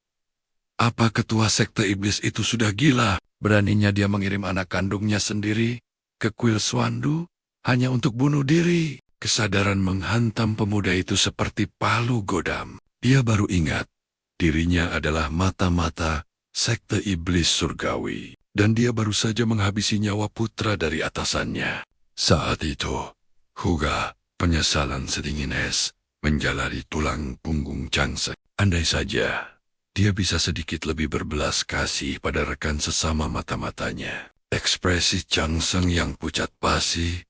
Apa ketua sekte iblis itu sudah gila? Beraninya dia mengirim anak kandungnya sendiri ke kuil Suandu hanya untuk bunuh diri. Kesadaran menghantam pemuda itu seperti palu godam. Dia baru ingat dirinya adalah mata-mata sekte iblis surgawi, dan dia baru saja menghabisi nyawa putra dari atasannya. Saat itu, Huga, penyesalan sedingin es, menjalari tulang punggung Chang Seng. Andai saja dia bisa sedikit lebih berbelas kasih pada rekan sesama mata-matanya. Ekspresi Chang Seng yang pucat pasi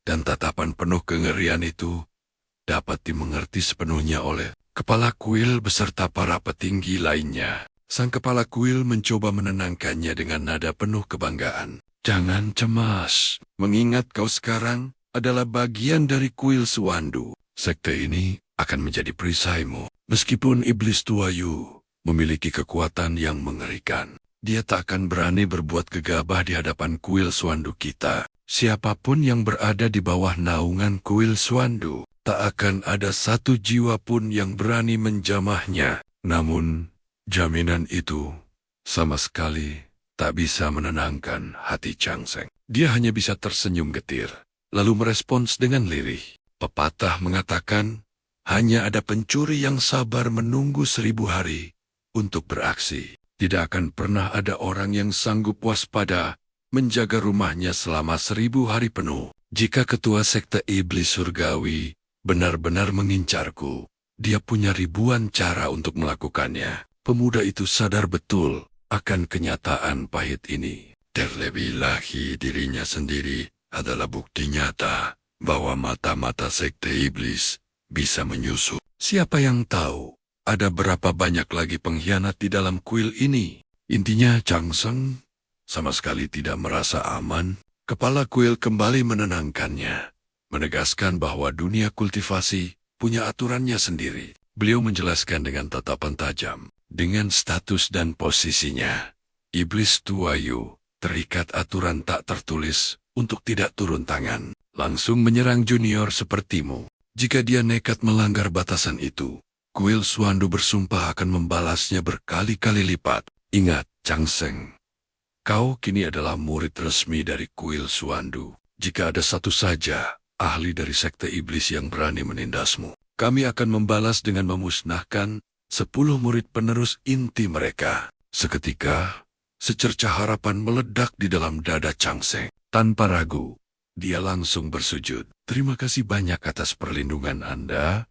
dan tatapan penuh kengerian itu dapat dimengerti sepenuhnya oleh kepala kuil beserta para petinggi lainnya. Sang kepala kuil mencoba menenangkannya dengan nada penuh kebanggaan. "Jangan cemas, mengingat kau sekarang adalah bagian dari kuil Suandu. Sekte ini akan menjadi perisaimu. Meskipun iblis Tuayu memiliki kekuatan yang mengerikan, dia tak akan berani berbuat gegabah di hadapan kuil Suandu kita. Siapapun yang berada di bawah naungan kuil Suandu, tak akan ada satu jiwa pun yang berani menjamahnya." Namun, jaminan itu sama sekali tak bisa menenangkan hati Chang Seng. Dia hanya bisa tersenyum getir, lalu merespons dengan lirih. Pepatah mengatakan, hanya ada pencuri yang sabar menunggu 1000 hari untuk beraksi. Tidak akan pernah ada orang yang sanggup waspada menjaga rumahnya selama 1000 hari penuh. Jika ketua sekte iblis surgawi benar-benar mengincarku, dia punya ribuan cara untuk melakukannya. Pemuda itu sadar betul akan kenyataan pahit ini. Terlebih lagi dirinya sendiri adalah bukti nyata bahwa mata-mata sekte iblis bisa menyusup. Siapa yang tahu ada berapa banyak lagi pengkhianat di dalam kuil ini? Intinya Chang Seng sama sekali tidak merasa aman. Kepala kuil kembali menenangkannya, menegaskan bahwa dunia kultivasi punya aturannya sendiri. Beliau menjelaskan dengan tatapan tajam, dengan status dan posisinya, iblis Tuayu terikat aturan tak tertulis untuk tidak turun tangan. langsung menyerang junior sepertimu. Jika dia nekat melanggar batasan itu, kuil Suandu bersumpah akan membalasnya berkali-kali lipat. Ingat, Chang Seng, kau kini adalah murid resmi dari kuil Suandu. Jika ada satu saja ahli dari sekte iblis yang berani menindasmu, kami akan membalas dengan memusnahkan 10 murid penerus inti mereka. Seketika, secercah harapan meledak di dalam dada Chang Seng. Tanpa ragu, dia langsung bersujud. Terima kasih banyak atas perlindungan Anda,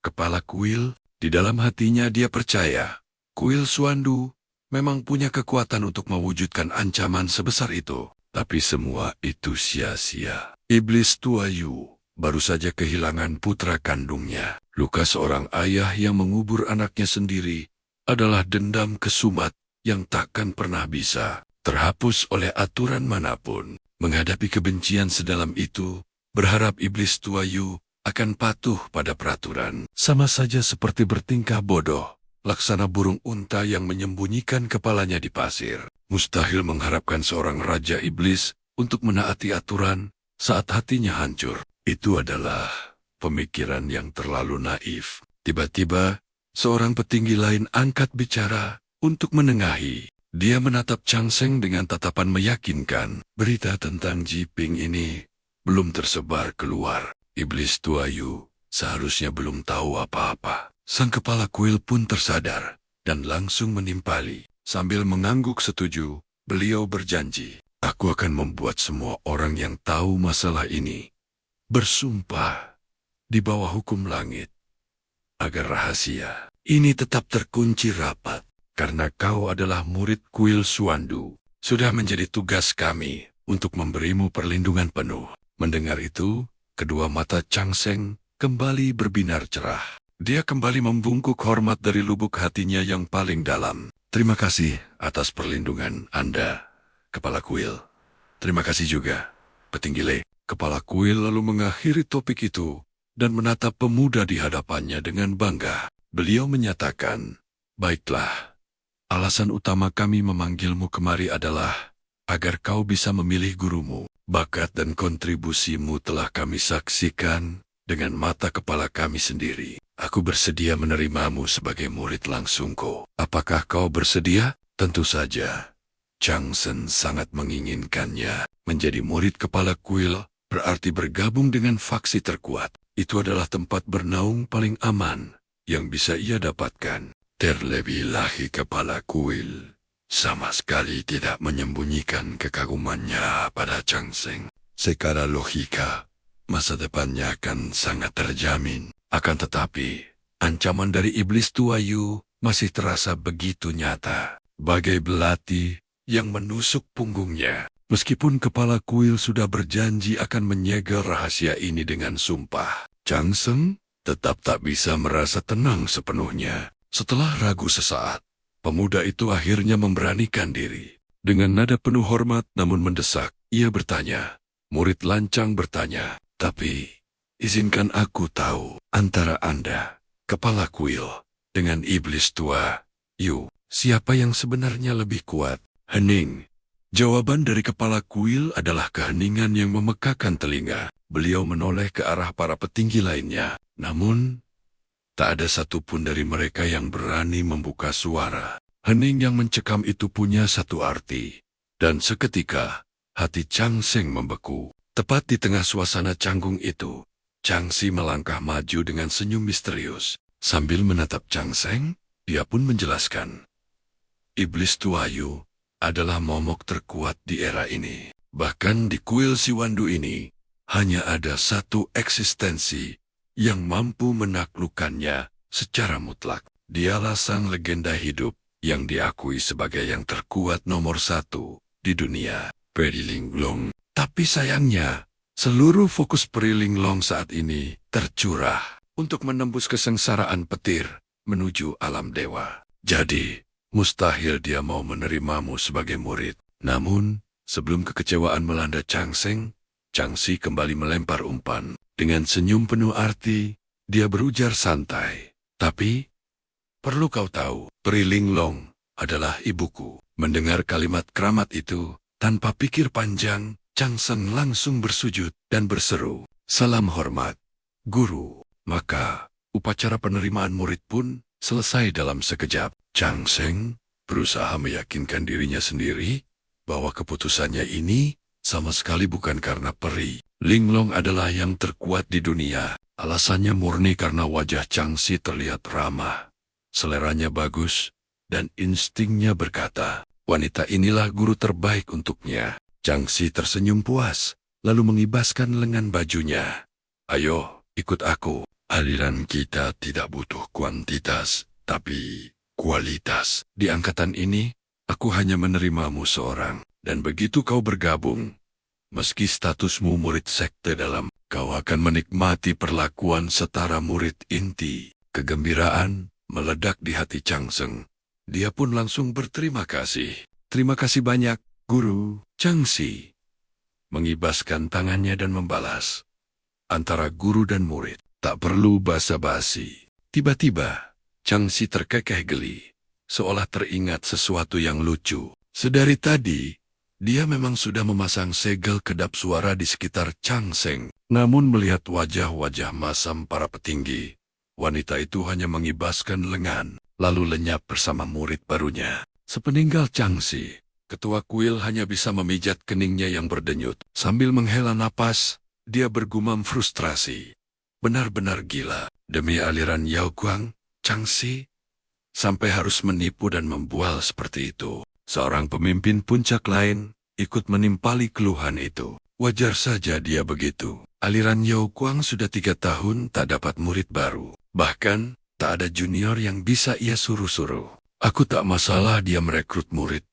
Kepala Kuil. Di dalam hatinya dia percaya, kuil Suandu memang punya kekuatan untuk mewujudkan ancaman sebesar itu. Tapi semua itu sia-sia. Iblis tua Yu baru saja kehilangan putra kandungnya. Luka seorang ayah yang mengubur anaknya sendiri adalah dendam kesumat yang takkan pernah bisa terhapus oleh aturan manapun. Menghadapi kebencian sedalam itu, berharap iblis tua Yu akan patuh pada peraturan. Sama saja seperti bertingkah bodoh, laksana burung unta yang menyembunyikan kepalanya di pasir. Mustahil mengharapkan seorang raja iblis untuk menaati aturan saat hatinya hancur. Itu adalah pemikiran yang terlalu naif. Tiba-tiba, seorang petinggi lain angkat bicara untuk menengahi. Dia menatap Chang Seng dengan tatapan meyakinkan. Berita tentang Jiping ini belum tersebar keluar. Iblis tua Yu seharusnya belum tahu apa-apa. Sang kepala kuil pun tersadar dan langsung menimpali. Sambil mengangguk setuju, beliau berjanji, aku akan membuat semua orang yang tahu masalah ini bersumpah di bawah hukum langit, agar rahasia ini tetap terkunci rapat. Karena kau adalah murid kuil Suandu, sudah menjadi tugas kami untuk memberimu perlindungan penuh. Mendengar itu, kedua mata Chang Seng kembali berbinar cerah. Dia kembali membungkuk hormat dari lubuk hatinya yang paling dalam. Terima kasih atas perlindungan Anda, Kepala Kuil. Terima kasih juga, Petinggi Le. Kepala Kuil lalu mengakhiri topik itu dan menatap pemuda di hadapannya dengan bangga. Beliau menyatakan, baiklah, alasan utama kami memanggilmu kemari adalah agar kau bisa memilih gurumu. Bakat dan kontribusimu telah kami saksikan dengan mata kepala kami sendiri. Aku bersedia menerimamu sebagai murid langsungku. Apakah kau bersedia? Tentu saja. Chang Seng sangat menginginkannya. Menjadi murid kepala kuil berarti bergabung dengan faksi terkuat. Itu adalah tempat bernaung paling aman yang bisa ia dapatkan. Terlebih lagi kepala kuil sama sekali tidak menyembunyikan kekagumannya pada Chang Seng. Secara logika, masa depannya akan sangat terjamin. Akan tetapi, ancaman dari iblis tua Yu masih terasa begitu nyata, bagai belati yang menusuk punggungnya. Meskipun kepala kuil sudah berjanji akan menyegel rahasia ini dengan sumpah, Chang Seng tetap tak bisa merasa tenang sepenuhnya. Setelah ragu sesaat, pemuda itu akhirnya memberanikan diri. Dengan nada penuh hormat namun mendesak, ia bertanya. Murid lancang bertanya, tapi izinkan aku tahu antara Anda, kepala kuil, dengan iblis tua Yu, siapa yang sebenarnya lebih kuat? Hening. Jawaban dari kepala kuil adalah keheningan yang memekakan telinga. Beliau menoleh ke arah para petinggi lainnya. Namun, tak ada satupun dari mereka yang berani membuka suara. Hening yang mencekam itu punya satu arti. Dan seketika, hati Chang Seng membeku. Tepat di tengah suasana canggung itu, Chang Si melangkah maju dengan senyum misterius. Sambil menatap Chang Seng, dia pun menjelaskan. Iblis tua Yu adalah momok terkuat di era ini. Bahkan di kuil Siwandu ini, hanya ada satu eksistensi yang mampu menaklukkannya secara mutlak. Dialah sang legenda hidup yang diakui sebagai yang terkuat nomor 1 di dunia, Peri Linglong. Tapi sayangnya, seluruh fokus Peri Linglong saat ini tercurah untuk menembus kesengsaraan petir menuju alam dewa. Jadi, mustahil dia mau menerimamu sebagai murid. Namun, sebelum kekecewaan melanda Chang Seng, Chang Si kembali melempar umpan. Dengan senyum penuh arti, dia berujar santai. Tapi, perlu kau tahu, Peri Linglong adalah ibuku. Mendengar kalimat keramat itu, tanpa pikir panjang, Chang Seng langsung bersujud dan berseru, "Salam hormat, Guru." Maka, upacara penerimaan murid pun selesai dalam sekejap. Chang Seng berusaha meyakinkan dirinya sendiri bahwa keputusannya ini sama sekali bukan karena peri. Linglong adalah yang terkuat di dunia. Alasannya murni karena wajah Chang Si terlihat ramah, seleranya bagus, dan instingnya berkata, wanita inilah guru terbaik untuknya. Chang Si tersenyum puas, lalu mengibaskan lengan bajunya. "Ayo, ikut aku. Aliran kita tidak butuh kuantitas, tapi kualitas. Di angkatan ini, aku hanya menerimamu seorang. Dan begitu kau bergabung, meski statusmu murid sekte dalam, kau akan menikmati perlakuan setara murid inti." Kegembiraan meledak di hati Chang Seng. Dia pun langsung berterima kasih. "Terima kasih banyak, Guru." Chang Si mengibaskan tangannya dan membalas, "Antara guru dan murid, tak perlu basa-basi." Tiba-tiba, Chang Si terkekeh geli, seolah teringat sesuatu yang lucu. Sedari tadi, dia memang sudah memasang segel kedap suara di sekitar Chang Seng. Namun melihat wajah-wajah masam para petinggi, wanita itu hanya mengibaskan lengan, lalu lenyap bersama murid barunya. Sepeninggal Chang Si, Ketua kuil hanya bisa memijat keningnya yang berdenyut. Sambil menghela napas, dia bergumam frustrasi. Benar-benar gila. Demi aliran Yao Guang, Chang Si sampai harus menipu dan membual seperti itu. Seorang pemimpin puncak lain ikut menimpali keluhan itu. Wajar saja dia begitu. Aliran Yao Guang sudah 3 tahun tak dapat murid baru. Bahkan, tak ada junior yang bisa ia suruh-suruh. Aku tak masalah dia merekrut murid.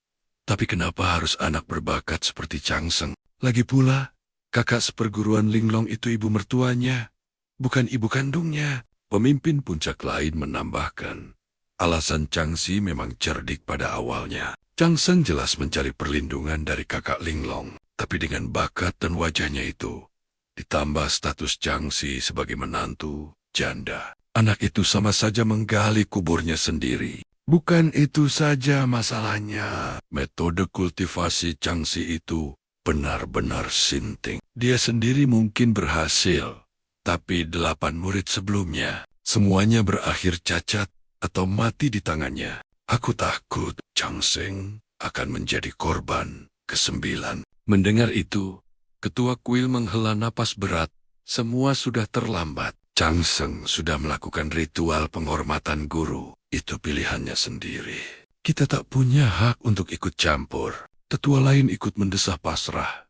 Tapi kenapa harus anak berbakat seperti Chang Seng? Lagi pula, kakak seperguruan Linglong itu ibu mertuanya, bukan ibu kandungnya. Pemimpin puncak lain menambahkan, alasan Chang Si memang cerdik pada awalnya. Chang Seng jelas mencari perlindungan dari kakak Linglong, tapi dengan bakat dan wajahnya itu, ditambah status Chang Si sebagai menantu, janda, anak itu sama saja menggali kuburnya sendiri. Bukan itu saja masalahnya. Metode kultivasi Chang Si itu benar-benar sinting. Dia sendiri mungkin berhasil, tapi 8 murid sebelumnya, semuanya berakhir cacat atau mati di tangannya. Aku takut Chang Seng akan menjadi korban ke-9. Mendengar itu, ketua kuil menghela napas berat. Semua sudah terlambat. Chang Seng sudah melakukan ritual penghormatan guru. Itu pilihannya sendiri. Kita tak punya hak untuk ikut campur. Tetua lain ikut mendesah pasrah.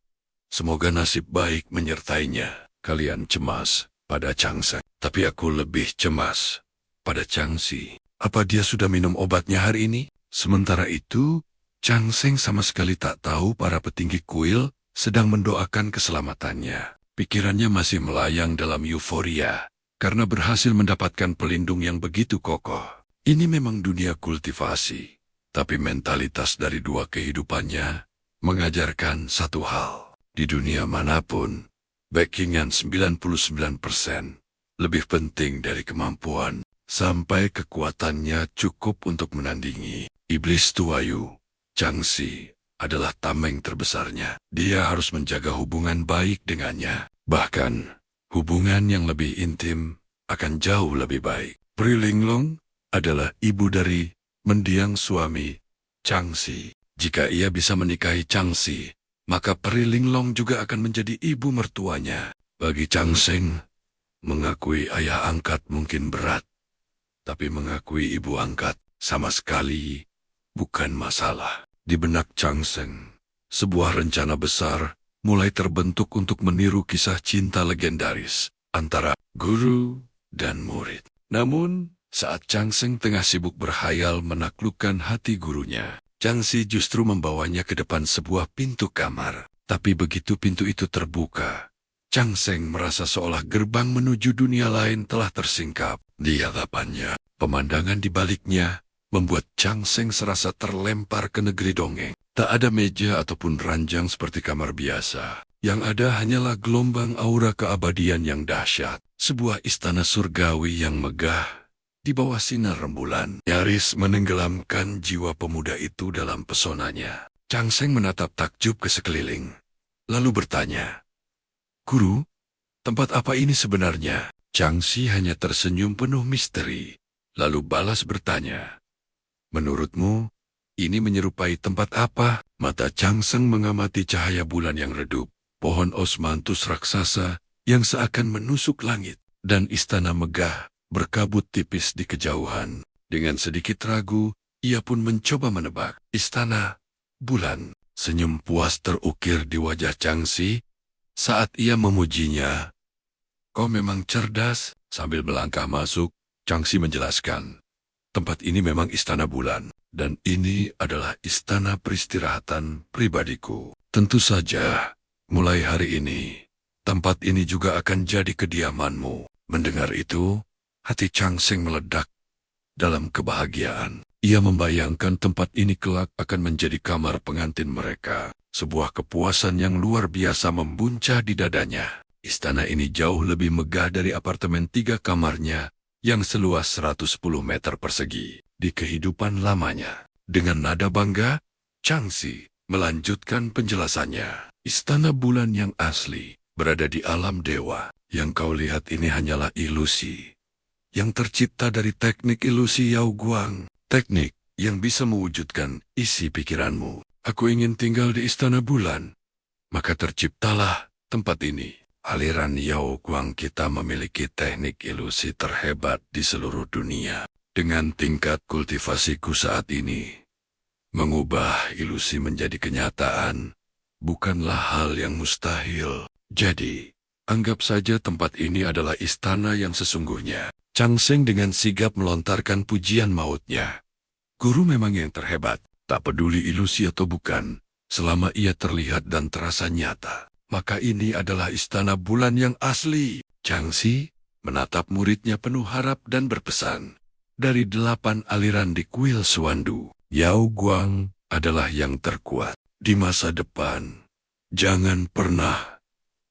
Semoga nasib baik menyertainya. Kalian cemas pada Chang Seng, tapi aku lebih cemas pada Chang Si. Apa dia sudah minum obatnya hari ini? Sementara itu, Chang Seng sama sekali tak tahu para petinggi kuil sedang mendoakan keselamatannya. Pikirannya masih melayang dalam euforia karena berhasil mendapatkan pelindung yang begitu kokoh. Ini memang dunia kultivasi, tapi mentalitas dari 2 kehidupannya mengajarkan satu hal. Di dunia manapun, backingan 99% lebih penting dari kemampuan, sampai kekuatannya cukup untuk menandingi iblis tuayu. Chang Si adalah tameng terbesarnya. Dia harus menjaga hubungan baik dengannya. Bahkan, hubungan yang lebih intim akan jauh lebih baik. Pri Linglong adalah ibu dari mendiang suami Chang Si. Jika ia bisa menikahi Chang Si, maka Pri Linglong juga akan menjadi ibu mertuanya. Bagi Chang Seng, mengakui ayah angkat mungkin berat, tapi mengakui ibu angkat sama sekali bukan masalah. Di benak Chang Seng, sebuah rencana besar mulai terbentuk untuk meniru kisah cinta legendaris antara guru dan murid. Namun, saat Chang Seng tengah sibuk berhayal menaklukkan hati gurunya, Chang Si justru membawanya ke depan sebuah pintu kamar. Tapi begitu pintu itu terbuka, Chang Seng merasa seolah gerbang menuju dunia lain telah tersingkap. Di hadapannya, pemandangan di baliknya membuat Chang Seng serasa terlempar ke negeri dongeng. Tak ada meja ataupun ranjang seperti kamar biasa. Yang ada hanyalah gelombang aura keabadian yang dahsyat. Sebuah istana surgawi yang megah di bawah sinar rembulan, nyaris menenggelamkan jiwa pemuda itu dalam pesonanya. Chang Seng menatap takjub ke sekeliling, lalu bertanya, "Guru, tempat apa ini sebenarnya?" Chang Si hanya tersenyum penuh misteri, lalu balas bertanya, "Menurutmu, ini menyerupai tempat apa?" Mata Chang Seng mengamati cahaya bulan yang redup, pohon osmanthus raksasa yang seakan menusuk langit, dan istana megah berkabut tipis di kejauhan. Dengan sedikit ragu, ia pun mencoba menebak. Istana bulan. Senyum puas terukir di wajah Chang Si saat ia memujinya. "Kau memang cerdas." Sambil melangkah masuk, Chang Si menjelaskan, "Tempat ini memang istana bulan, dan ini adalah istana peristirahatan pribadiku. Tentu saja, mulai hari ini, tempat ini juga akan jadi kediamanmu." Mendengar itu, hati Chang Seng meledak dalam kebahagiaan. Ia membayangkan tempat ini kelak akan menjadi kamar pengantin mereka. Sebuah kepuasan yang luar biasa membuncah di dadanya. Istana ini jauh lebih megah dari apartemen 3 kamarnya yang seluas 110 meter persegi di kehidupan lamanya. Dengan nada bangga, Chang Si melanjutkan penjelasannya. Istana bulan yang asli berada di alam dewa. Yang kau lihat ini hanyalah ilusi yang tercipta dari teknik ilusi Yao Guang. Teknik yang bisa mewujudkan isi pikiranmu. Aku ingin tinggal di istana bulan. Maka terciptalah tempat ini. Aliran Yao Guang kita memiliki teknik ilusi terhebat di seluruh dunia. Dengan tingkat kultivasiku saat ini, mengubah ilusi menjadi kenyataan bukanlah hal yang mustahil. Jadi, anggap saja tempat ini adalah istana yang sesungguhnya. Chang Seng dengan sigap melontarkan pujian mautnya. Guru memang yang terhebat, tak peduli ilusi atau bukan, selama ia terlihat dan terasa nyata. Maka ini adalah istana bulan yang asli. Chang Si menatap muridnya penuh harap dan berpesan. Dari 8 aliran di kuil Suandu, Yao Guang adalah yang terkuat. Di masa depan, jangan pernah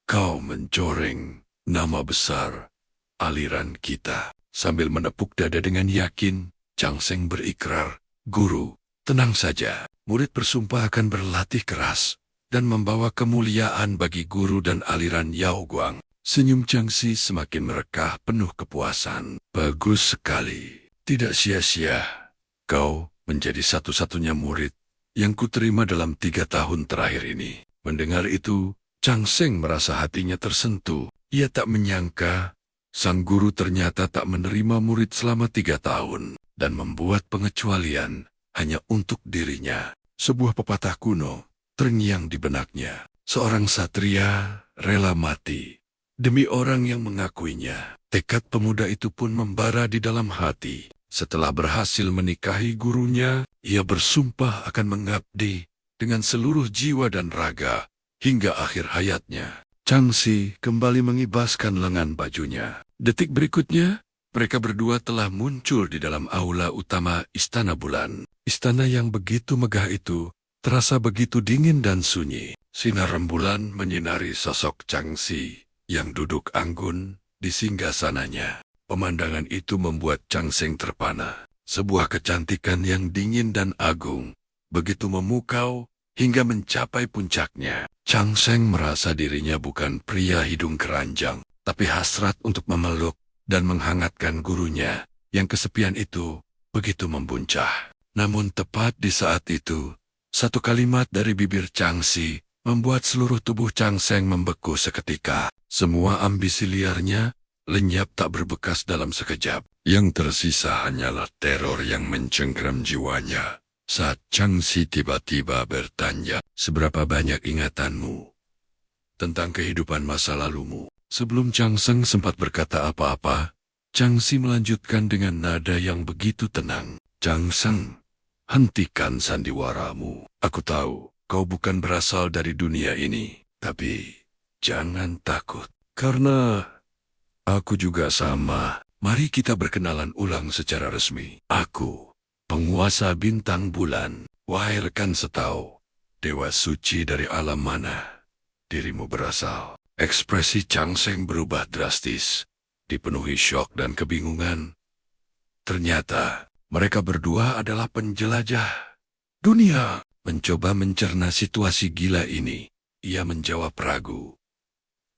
kau mencoreng nama besar aliran kita. Sambil menepuk dada dengan yakin, Chang Seng berikrar, "Guru, tenang saja. Murid bersumpah akan berlatih keras dan membawa kemuliaan bagi guru dan aliran Yao Guang." Senyum Chang Si semakin merekah penuh kepuasan. "Bagus sekali. Tidak sia-sia. Kau menjadi satu-satunya murid yang kuterima dalam 3 tahun terakhir ini." Mendengar itu, Chang Seng merasa hatinya tersentuh. Ia tak menyangka sang guru ternyata tak menerima murid selama 3 tahun dan membuat pengecualian hanya untuk dirinya. Sebuah pepatah kuno terngiang di benaknya. Seorang satria rela mati demi orang yang mengakuinya. Tekad pemuda itu pun membara di dalam hati. Setelah berhasil menikahi gurunya, ia bersumpah akan mengabdi dengan seluruh jiwa dan raga hingga akhir hayatnya. Chang Si kembali mengibaskan lengan bajunya. Detik berikutnya, mereka berdua telah muncul di dalam aula utama Istana Bulan. Istana yang begitu megah itu terasa begitu dingin dan sunyi. Sinar rembulan menyinari sosok Chang Si yang duduk anggun di singgasananya. Pemandangan itu membuat Chang Seng terpana. Sebuah kecantikan yang dingin dan agung, begitu memukau hingga mencapai puncaknya. Chang Seng merasa dirinya bukan pria hidung keranjang, tapi hasrat untuk memeluk dan menghangatkan gurunya yang kesepian itu begitu membuncah. Namun tepat di saat itu, satu kalimat dari bibir Chang Si membuat seluruh tubuh Chang Seng membeku seketika. Semua ambisi liarnya lenyap tak berbekas dalam sekejap. Yang tersisa hanyalah teror yang mencengkeram jiwanya. Saat Chang Si tiba-tiba bertanya, "Seberapa banyak ingatanmu tentang kehidupan masa lalumu?" Sebelum Chang Seng sempat berkata apa-apa, Chang Si melanjutkan dengan nada yang begitu tenang. "Chang Seng, hentikan sandiwaramu. Aku tahu kau bukan berasal dari dunia ini, tapi jangan takut. Karena aku juga sama. Mari kita berkenalan ulang secara resmi. Aku, penguasa bintang bulan. Wahai rekan setau, dewa suci dari alam mana dirimu berasal?" Ekspresi Chang Seng berubah drastis, dipenuhi syok dan kebingungan. Ternyata mereka berdua adalah penjelajah dunia. Mencoba mencerna situasi gila ini, Ia menjawab ragu.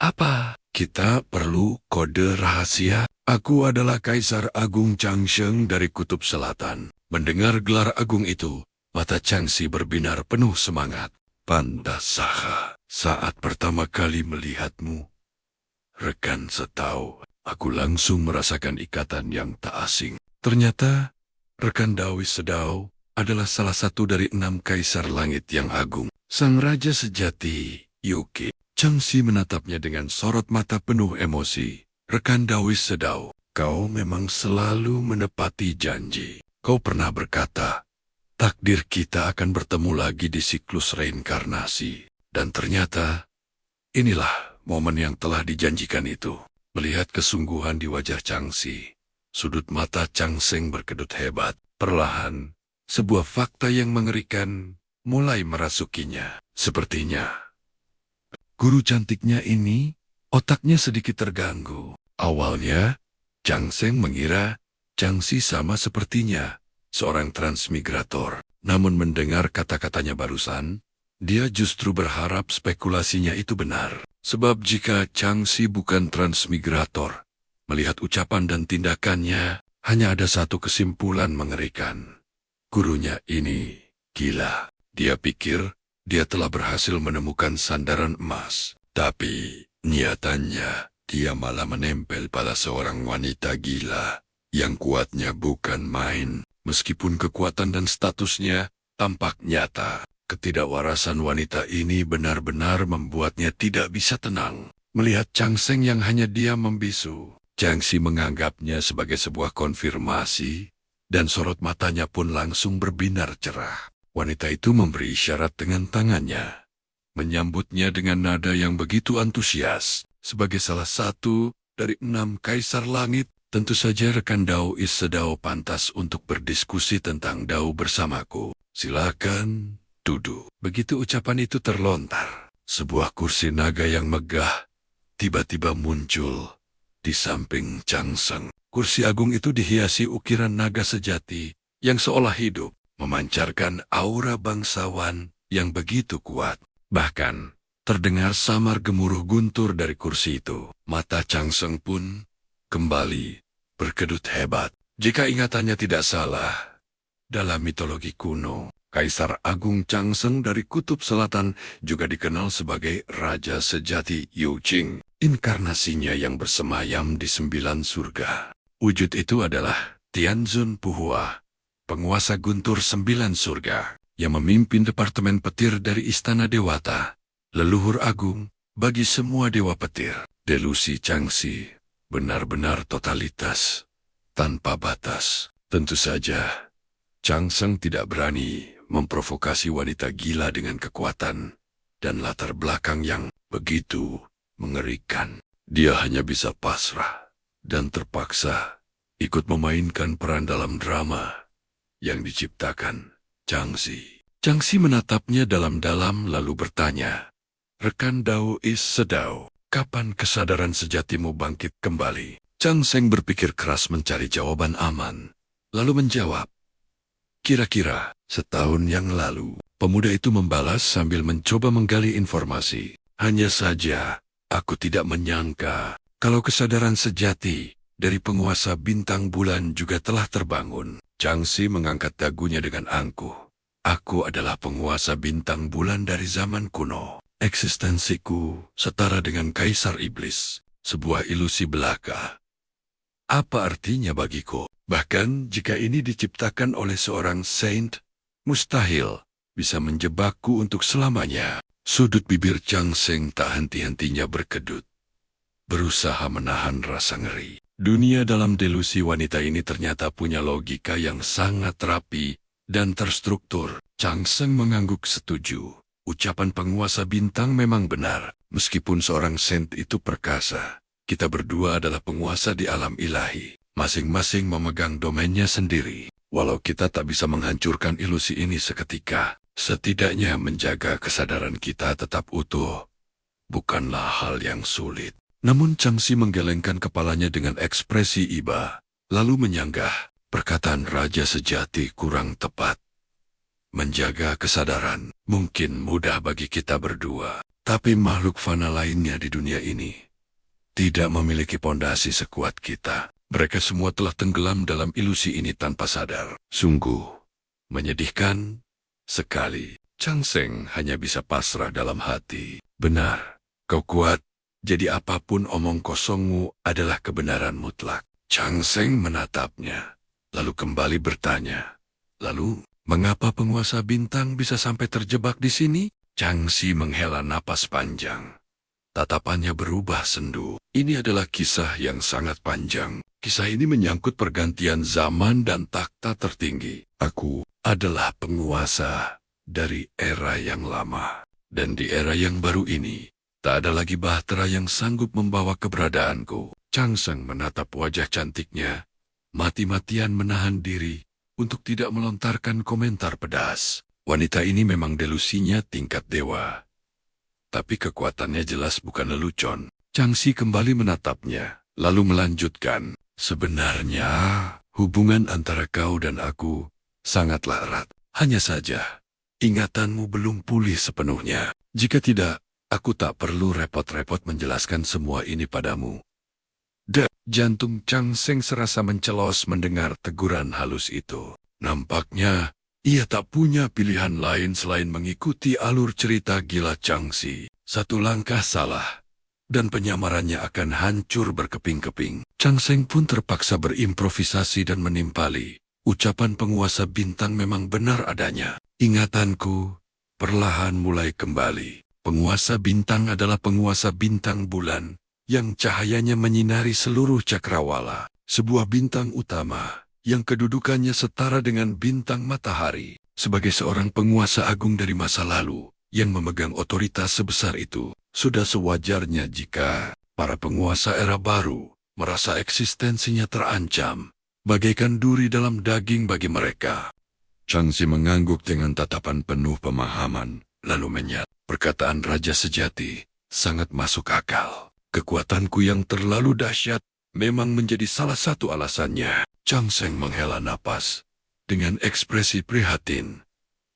Apa? Kita perlu kode rahasia? Aku adalah Kaisar Agung Changsheng dari Kutub Selatan. Mendengar gelar agung itu, mata Changxi berbinar penuh semangat. Pantas saja, saat pertama kali melihatmu, rekan setau, aku langsung merasakan ikatan yang tak asing. Ternyata, rekan Dawi Sedau adalah salah satu dari 6 kaisar langit yang agung. Sang Raja Sejati, Yuki. Changxi menatapnya dengan sorot mata penuh emosi. Rekan Dawi Sedau, kau memang selalu menepati janji. Kau pernah berkata, takdir kita akan bertemu lagi di siklus reinkarnasi. Dan ternyata, inilah momen yang telah dijanjikan itu. Melihat kesungguhan di wajah Changxi, sudut mata Changsheng berkedut hebat. Perlahan, sebuah fakta yang mengerikan mulai merasukinya. Sepertinya, guru cantiknya ini, otaknya sedikit terganggu. Awalnya, Changsheng mengira Changxi sama sepertinya, seorang transmigrator. Namun mendengar kata-katanya barusan, dia justru berharap spekulasinya itu benar. Sebab jika Changxi bukan transmigrator, melihat ucapan dan tindakannya, hanya ada satu kesimpulan mengerikan. Gurunya ini gila. Dia pikir dia telah berhasil menemukan sandaran emas. Tapi nyatanya dia malah menempel pada seorang wanita gila yang kuatnya bukan main. Meskipun kekuatan dan statusnya tampak nyata, ketidakwarasan wanita ini benar-benar membuatnya tidak bisa tenang. Melihat Changsheng yang hanya diam membisu, Changxi menganggapnya sebagai sebuah konfirmasi, dan sorot matanya pun langsung berbinar cerah. Wanita itu memberi isyarat dengan tangannya, menyambutnya dengan nada yang begitu antusias. Sebagai salah satu dari 6 kaisar langit, tentu saja rekan Dao Is Sedao pantas untuk berdiskusi tentang Dao bersamaku. Silakan duduk. Begitu ucapan itu terlontar, sebuah kursi naga yang megah tiba-tiba muncul di samping Changsheng. Kursi agung itu dihiasi ukiran naga sejati yang seolah hidup, memancarkan aura bangsawan yang begitu kuat. Bahkan, terdengar samar gemuruh guntur dari kursi itu. Mata Changsheng pun kembali berkedut hebat. Jika ingatannya tidak salah, dalam mitologi kuno, Kaisar Agung Changsheng dari Kutub Selatan juga dikenal sebagai Raja Sejati Yu Qing. Inkarnasinya yang bersemayam di 9 surga. Wujud itu adalah Tianzun Puhua, penguasa guntur 9 surga, yang memimpin Departemen Petir dari Istana Dewata, leluhur agung bagi semua dewa petir. Delusi Changxi benar-benar totalitas, tanpa batas. Tentu saja, Changsheng tidak berani memprovokasi wanita gila dengan kekuatan dan latar belakang yang begitu mengerikan. Dia hanya bisa pasrah dan terpaksa ikut memainkan peran dalam drama yang diciptakan Changxi. Changxi menatapnya dalam-dalam lalu bertanya, rekan Dao Is Sedao, kapan kesadaran sejatimu bangkit kembali? Changsheng berpikir keras mencari jawaban aman, lalu menjawab, kira-kira setahun yang lalu. Pemuda itu membalas sambil mencoba menggali informasi. Hanya saja, aku tidak menyangka kalau kesadaran sejati dari penguasa bintang bulan juga telah terbangun. Changxi mengangkat dagunya dengan angkuh. Aku adalah penguasa bintang bulan dari zaman kuno. Eksistensiku setara dengan Kaisar Iblis, sebuah ilusi belaka. Apa artinya bagiku? Bahkan jika ini diciptakan oleh seorang saint, mustahil bisa menjebakku untuk selamanya. Sudut bibir Changsheng tak henti-hentinya berkedut, berusaha menahan rasa ngeri. Dunia dalam delusi wanita ini ternyata punya logika yang sangat rapi dan terstruktur. Changsheng mengangguk setuju. Ucapan penguasa bintang memang benar. Meskipun seorang saint itu perkasa, kita berdua adalah penguasa di alam ilahi. Masing-masing memegang domainnya sendiri. Walau kita tak bisa menghancurkan ilusi ini seketika, setidaknya menjaga kesadaran kita tetap utuh bukanlah hal yang sulit. Namun Changxi menggelengkan kepalanya dengan ekspresi iba, lalu menyanggah, perkataan Raja Sejati kurang tepat. Menjaga kesadaran mungkin mudah bagi kita berdua, Tapi makhluk fana lainnya di dunia ini tidak memiliki pondasi sekuat kita. Mereka semua telah tenggelam dalam ilusi ini tanpa sadar. Sungguh menyedihkan sekali. Chang Seng hanya bisa pasrah dalam hati. Benar, kau kuat. Jadi apapun omong kosongmu adalah kebenaran mutlak. Chang Seng menatapnya, lalu kembali bertanya. Lalu, mengapa penguasa bintang bisa sampai terjebak di sini? Chang Si menghela napas panjang. Tatapannya berubah sendu. Ini adalah kisah yang sangat panjang. Kisah ini menyangkut pergantian zaman dan takhta tertinggi. Aku adalah penguasa dari era yang lama. Dan di era yang baru ini, tak ada lagi bahtera yang sanggup membawa keberadaanku. Chang Seng menatap wajah cantiknya, mati-matian menahan diri untuk tidak melontarkan komentar pedas. Wanita ini memang delusinya tingkat dewa. Tapi kekuatannya jelas bukan lelucon. Chang Si kembali menatapnya, lalu melanjutkan. Sebenarnya, hubungan antara kau dan aku sangatlah erat. Hanya saja, ingatanmu belum pulih sepenuhnya. Jika tidak, aku tak perlu repot-repot menjelaskan semua ini padamu. Jantung Chang Seng serasa mencelos mendengar teguran halus itu. Nampaknya, ia tak punya pilihan lain selain mengikuti alur cerita gila Chang Si. Satu langkah salah, dan penyamarannya akan hancur berkeping-keping. Chang Seng pun terpaksa berimprovisasi dan menimpali. Ucapan penguasa bintang memang benar adanya. Ingatanku perlahan mulai kembali. Penguasa bintang adalah penguasa bintang bulan, yang cahayanya menyinari seluruh cakrawala. Sebuah bintang utama, yang kedudukannya setara dengan bintang matahari. Sebagai seorang penguasa agung dari masa lalu, yang memegang otoritas sebesar itu, sudah sewajarnya jika para penguasa era baru merasa eksistensinya terancam, bagaikan duri dalam daging bagi mereka. Chang Si mengangguk dengan tatapan penuh pemahaman, lalu menyat. Perkataan raja sejati sangat masuk akal. Kekuatanku yang terlalu dahsyat memang menjadi salah satu alasannya. Chang Seng menghela napas dengan ekspresi prihatin.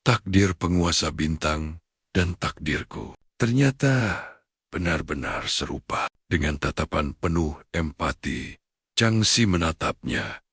Takdir penguasa bintang dan takdirku ternyata benar-benar serupa. Dengan tatapan penuh empati, Chang Si menatapnya.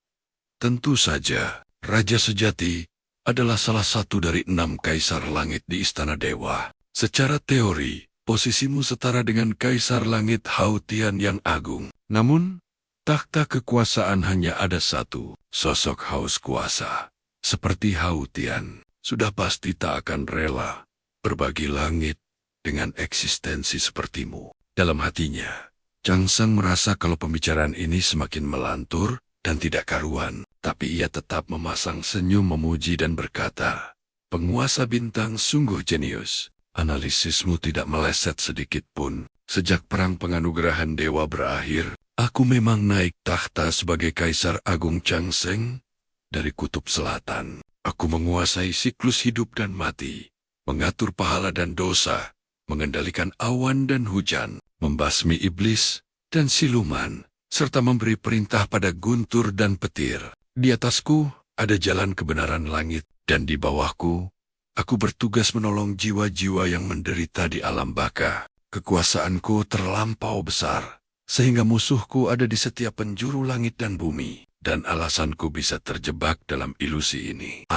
Tentu saja, raja sejati adalah salah satu dari 6 kaisar langit di Istana Dewa. Secara teori, posisimu setara dengan kaisar langit Hao Tian yang agung. Namun, takhta kekuasaan hanya ada satu. Sosok haus kuasa, seperti Hao Tian, sudah pasti tak akan rela berbagi langit dengan eksistensi sepertimu. Dalam hatinya, Chang Seng merasa kalau pembicaraan ini semakin melantur dan tidak karuan. Tapi ia tetap memasang senyum memuji dan berkata, penguasa bintang sungguh jenius. Analisismu tidak meleset sedikit pun. Sejak perang penganugerahan dewa berakhir, aku memang naik takhta sebagai Kaisar Agung Chang Seng dari Kutub Selatan. Aku menguasai siklus hidup dan mati, mengatur pahala dan dosa, mengendalikan awan dan hujan, membasmi iblis dan siluman, serta memberi perintah pada guntur dan petir. Di atasku ada jalan kebenaran langit, dan di bawahku, aku bertugas menolong jiwa-jiwa yang menderita di alam baka. Kekuasaanku terlampau besar, sehingga musuhku ada di setiap penjuru langit dan bumi, dan alasanku bisa terjebak dalam ilusi ini.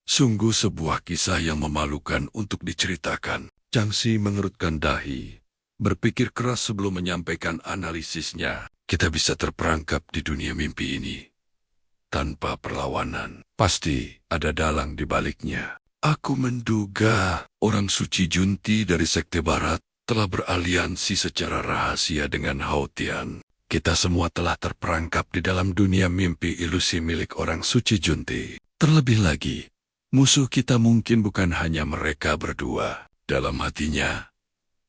Sungguh sebuah kisah yang memalukan untuk diceritakan. Chang Si mengerutkan dahi, berpikir keras sebelum menyampaikan analisisnya. Kita bisa terperangkap di dunia mimpi ini tanpa perlawanan. Pasti ada dalang di baliknya. Aku menduga orang suci Junti dari Sekte Barat telah beraliansi secara rahasia dengan Hao Tian. Kita semua telah terperangkap di dalam dunia mimpi ilusi milik orang suci Junti. Terlebih lagi, musuh kita mungkin bukan hanya mereka berdua. Dalam hatinya,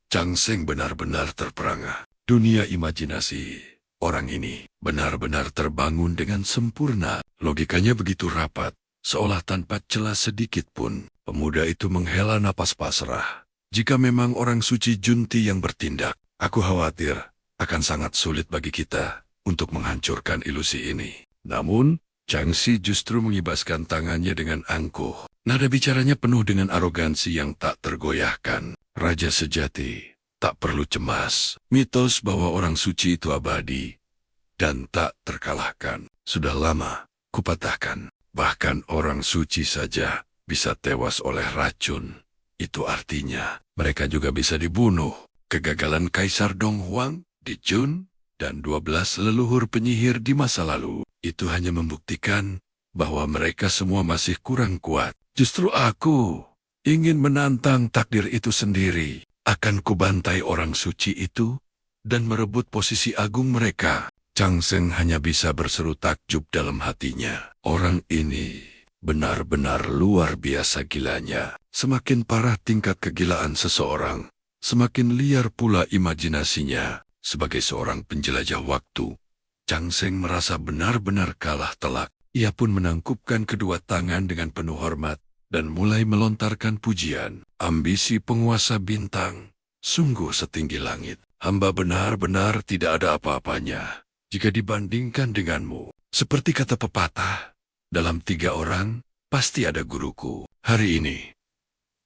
Chang Seng benar-benar terperangah. Dunia imajinasi orang ini benar-benar terbangun dengan sempurna. Logikanya begitu rapat, seolah tanpa celah sedikit pun. Pemuda itu menghela napas pasrah. Jika memang orang suci Junti yang bertindak, aku khawatir akan sangat sulit bagi kita untuk menghancurkan ilusi ini. Namun, Chang Si justru mengibaskan tangannya dengan angkuh. Nada bicaranya penuh dengan arogansi yang tak tergoyahkan. Raja sejati tak perlu cemas. Mitos bahwa orang suci itu abadi dan tak terkalahkan sudah lama kupatahkan. Bahkan orang suci saja bisa tewas oleh racun. Itu artinya mereka juga bisa dibunuh. Kegagalan Kaisar Dong Huang di Jun dan 12 leluhur penyihir di masa lalu itu hanya membuktikan bahwa mereka semua masih kurang kuat. Justru aku ingin menantang takdir itu sendiri. Akan kubantai orang suci itu dan merebut posisi agung mereka. Chang Seng hanya bisa berseru takjub dalam hatinya. Orang ini benar-benar luar biasa gilanya. Semakin parah tingkat kegilaan seseorang, semakin liar pula imajinasinya. Sebagai seorang penjelajah waktu, Chang Seng merasa benar-benar kalah telak. Ia pun menangkupkan kedua tangan dengan penuh hormat dan mulai melontarkan pujian. Ambisi penguasa bintang sungguh setinggi langit. Hamba benar-benar tidak ada apa-apanya jika dibandingkan denganmu. Seperti kata pepatah, dalam 3 orang pasti ada guruku. Hari ini,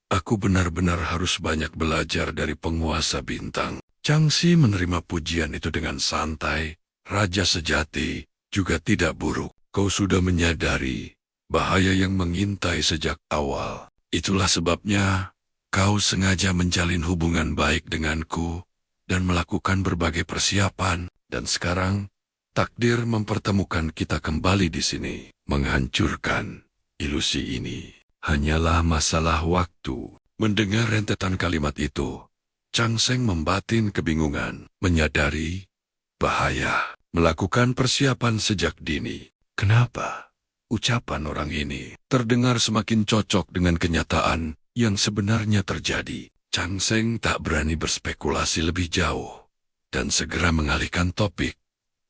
aku benar-benar harus banyak belajar dari penguasa bintang. Chang Si menerima pujian itu dengan santai. Raja sejati juga tidak buruk. Kau sudah menyadari bahaya yang mengintai sejak awal. Itulah sebabnya kau sengaja menjalin hubungan baik denganku dan melakukan berbagai persiapan. Dan sekarang, takdir mempertemukan kita kembali di sini. Menghancurkan ilusi ini hanyalah masalah waktu. Mendengar rentetan kalimat itu, Chang Seng membatin kebingungan, menyadari bahaya. Melakukan persiapan sejak dini. Kenapa? Ucapan orang ini terdengar semakin cocok dengan kenyataan yang sebenarnya terjadi. Chang Seng tak berani berspekulasi lebih jauh dan segera mengalihkan topik.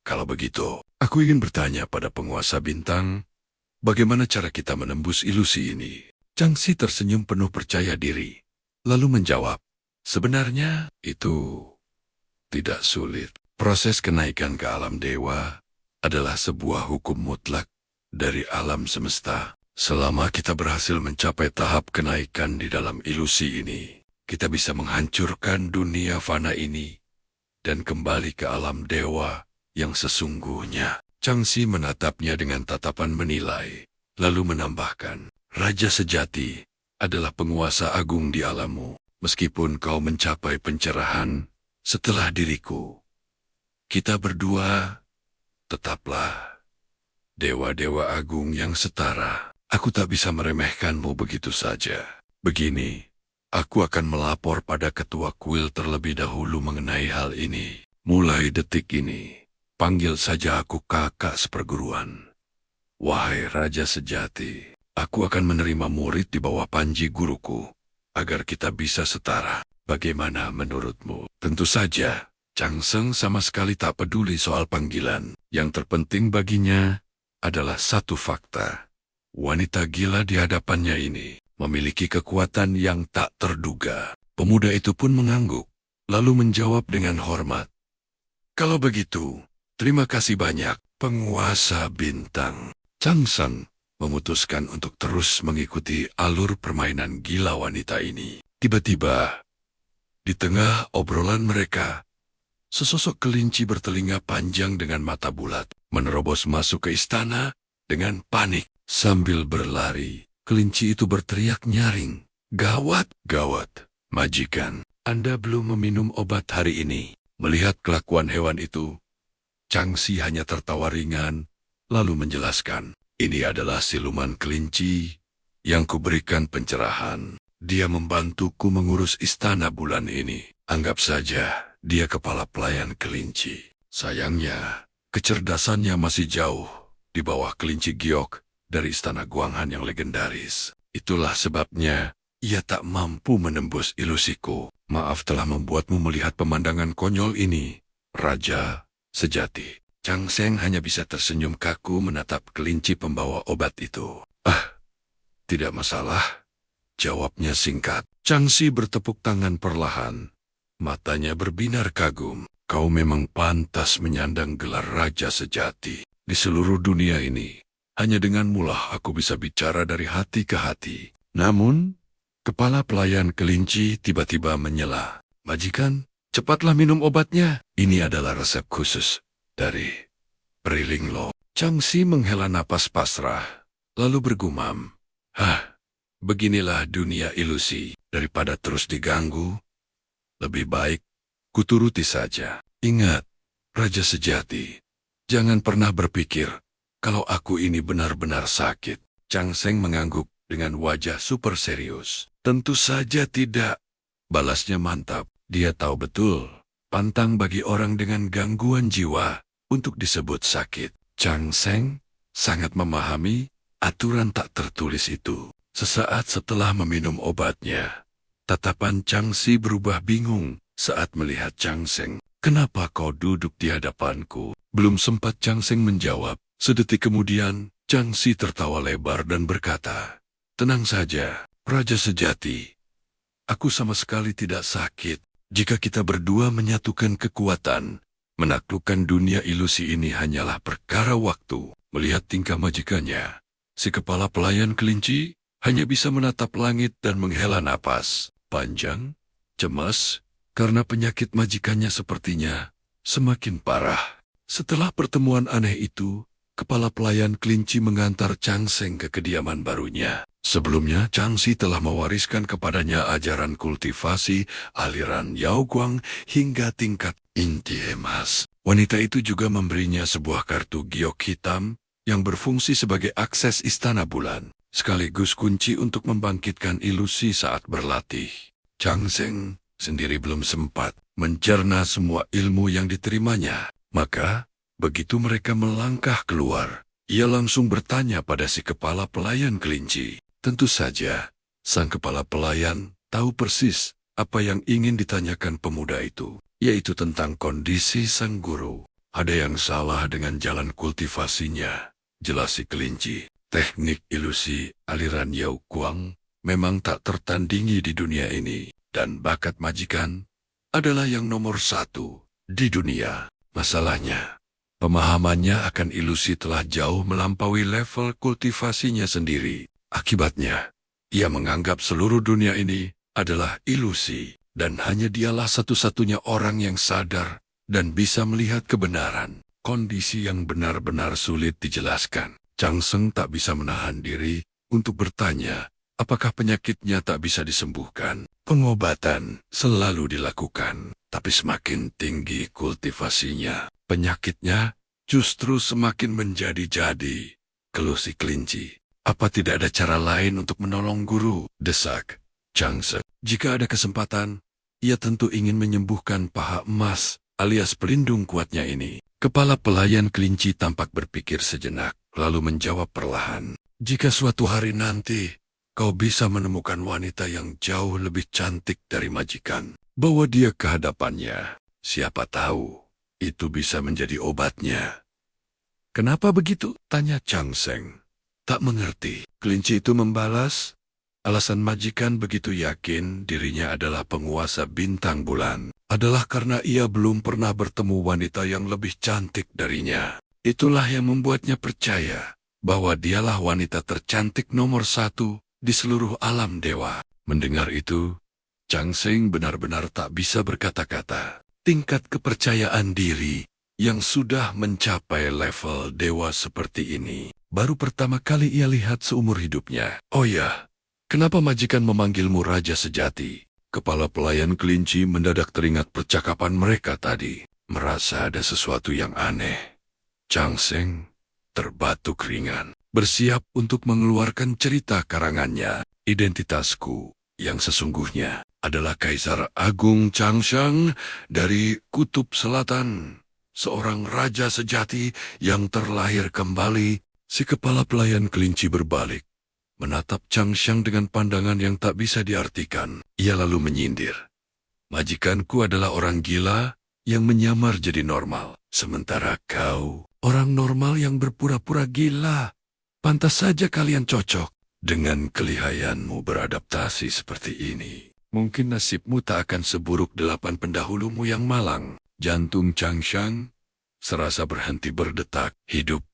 Kalau begitu, aku ingin bertanya pada penguasa bintang, bagaimana cara kita menembus ilusi ini? Chang Si tersenyum penuh percaya diri, lalu menjawab, sebenarnya itu tidak sulit. Proses kenaikan ke alam dewa adalah sebuah hukum mutlak dari alam semesta. Selama kita berhasil mencapai tahap kenaikan di dalam ilusi ini, kita bisa menghancurkan dunia fana ini dan kembali ke alam dewa yang sesungguhnya. Chang Si menatapnya dengan tatapan menilai, lalu menambahkan, Raja sejati adalah penguasa agung di alammu. Meskipun kau mencapai pencerahan setelah diriku, kita berdua tetaplah dewa-dewa agung yang setara. Aku tak bisa meremehkanmu begitu saja. Begini, aku akan melapor pada ketua kuil terlebih dahulu mengenai hal ini. Mulai detik ini, panggil saja aku kakak seperguruan. Wahai Raja sejati, aku akan menerima murid di bawah panji guruku, agar kita bisa setara. Bagaimana menurutmu? Tentu saja, Chang Seng sama sekali tak peduli soal panggilan. Yang terpenting baginya adalah satu fakta. Wanita gila di hadapannya ini memiliki kekuatan yang tak terduga. Pemuda itu pun mengangguk, lalu menjawab dengan hormat. Kalau begitu, terima kasih banyak, penguasa bintang. Chang Seng memutuskan untuk terus mengikuti alur permainan gila wanita ini. Tiba-tiba, di tengah obrolan mereka, sesosok kelinci bertelinga panjang dengan mata bulat menerobos masuk ke istana dengan panik. Sambil berlari, kelinci itu berteriak nyaring. Gawat, gawat, majikan, Anda belum meminum obat hari ini. Melihat kelakuan hewan itu, Chang Si hanya tertawa ringan, lalu menjelaskan, ini adalah siluman kelinci yang kuberikan pencerahan. Dia membantuku mengurus istana bulan ini. Anggap saja dia kepala pelayan kelinci. Sayangnya, kecerdasannya masih jauh di bawah kelinci giok dari istana Guanghan yang legendaris. Itulah sebabnya ia tak mampu menembus ilusiku. Maaf telah membuatmu melihat pemandangan konyol ini, Raja sejati. Chang Seng hanya bisa tersenyum kaku menatap kelinci pembawa obat itu. Tidak masalah, jawabnya singkat. Chang Si bertepuk tangan perlahan. Matanya berbinar kagum. Kau memang pantas menyandang gelar Raja sejati. Di seluruh dunia ini, hanya denganmu lah aku bisa bicara dari hati ke hati. Namun, Kepala pelayan kelinci tiba-tiba menyela. Majikan, cepatlah minum obatnya. Ini adalah resep khusus dari Periling Lo. Changxi menghela napas pasrah, lalu bergumam. Beginilah dunia ilusi. Daripada terus diganggu, lebih baik kuturuti saja. Ingat, Raja Sejati, jangan pernah berpikir kalau aku ini benar-benar sakit. Chang Seng mengangguk dengan wajah super serius. Tentu saja tidak. Balasnya mantap. Dia tahu betul, pantang bagi orang dengan gangguan jiwa untuk disebut sakit. Chang Seng sangat memahami aturan tak tertulis itu. Sesaat setelah meminum obatnya, tatapan Changxi berubah bingung saat melihat Chang Seng. Kenapa kau duduk di hadapanku? Belum sempat Chang Seng menjawab. Sedetik kemudian, Changxi tertawa lebar dan berkata, "Tenang saja, Raja Sejati. Aku sama sekali tidak sakit. Jika kita berdua menyatukan kekuatan, menaklukkan dunia ilusi ini hanyalah perkara waktu." Melihat tingkah majikannya, si kepala pelayan kelinci hanya bisa menatap langit dan menghela napas panjang, cemas, karena penyakit majikannya sepertinya semakin parah. Setelah pertemuan aneh itu, kepala pelayan kelinci mengantar Chang Seng ke kediaman barunya. Sebelumnya, Changxi telah mewariskan kepadanya ajaran kultivasi, aliran Yao Guang, hingga tingkat inti emas. Wanita itu juga memberinya sebuah kartu giok hitam yang berfungsi sebagai akses istana bulan, sekaligus kunci untuk membangkitkan ilusi saat berlatih. Chang Seng sendiri belum sempat mencerna semua ilmu yang diterimanya. Maka, begitu mereka melangkah keluar, ia langsung bertanya pada si kepala pelayan kelinci. Tentu saja, sang kepala pelayan tahu persis apa yang ingin ditanyakan pemuda itu, yaitu tentang kondisi sang guru. Ada yang salah dengan jalan kultivasinya, jelas si kelinci. Teknik ilusi aliran Yao Guang memang tak tertandingi di dunia ini, dan bakat majikan adalah yang nomor 1 di dunia. Masalahnya, pemahamannya akan ilusi telah jauh melampaui level kultivasinya sendiri. Akibatnya, ia menganggap seluruh dunia ini adalah ilusi, dan hanya dialah satu-satunya orang yang sadar dan bisa melihat kebenaran. Kondisi yang benar-benar sulit dijelaskan. Chang Seng tak bisa menahan diri untuk bertanya, apakah penyakitnya tak bisa disembuhkan? Pengobatan selalu dilakukan, tapi semakin tinggi kultivasinya, penyakitnya justru semakin menjadi-jadi. Keluh si kelinci. Apa tidak ada cara lain untuk menolong guru? Desak Chang Seng. Jika ada kesempatan, ia tentu ingin menyembuhkan paha emas alias pelindung kuatnya ini. Kepala pelayan kelinci tampak berpikir sejenak, lalu menjawab perlahan. Jika suatu hari nanti kau bisa menemukan wanita yang jauh lebih cantik dari majikan, bawa dia ke hadapannya. Siapa tahu, itu bisa menjadi obatnya. Kenapa begitu? Tanya Chang Seng. Tak mengerti. Kelinci itu membalas, alasan majikan begitu yakin dirinya adalah penguasa bintang bulan adalah karena ia belum pernah bertemu wanita yang lebih cantik darinya. Itulah yang membuatnya percaya bahwa dialah wanita tercantik nomor 1 di seluruh alam dewa. Mendengar itu, Chang Seng benar-benar tak bisa berkata-kata. Tingkat kepercayaan diri yang sudah mencapai level dewa seperti ini baru pertama kali ia lihat seumur hidupnya. Oh ya, kenapa majikan memanggilmu Raja Sejati? Kepala pelayan kelinci mendadak teringat percakapan mereka tadi. Merasa ada sesuatu yang aneh. Chang Seng terbatuk ringan, bersiap untuk mengeluarkan cerita karangannya. Identitasku yang sesungguhnya adalah Kaisar Agung Changshang dari Kutub Selatan. Seorang raja sejati yang terlahir kembali. Si kepala pelayan kelinci berbalik, menatap Changshang dengan pandangan yang tak bisa diartikan. Ia lalu menyindir. Majikanku adalah orang gila yang menyamar jadi normal. Sementara kau, orang normal yang berpura-pura gila. Pantas saja kalian cocok. Dengan kelihayanmu beradaptasi seperti ini, mungkin nasibmu tak akan seburuk 8 pendahulumu yang malang. Jantung Changshang serasa berhenti berdetak. Hidup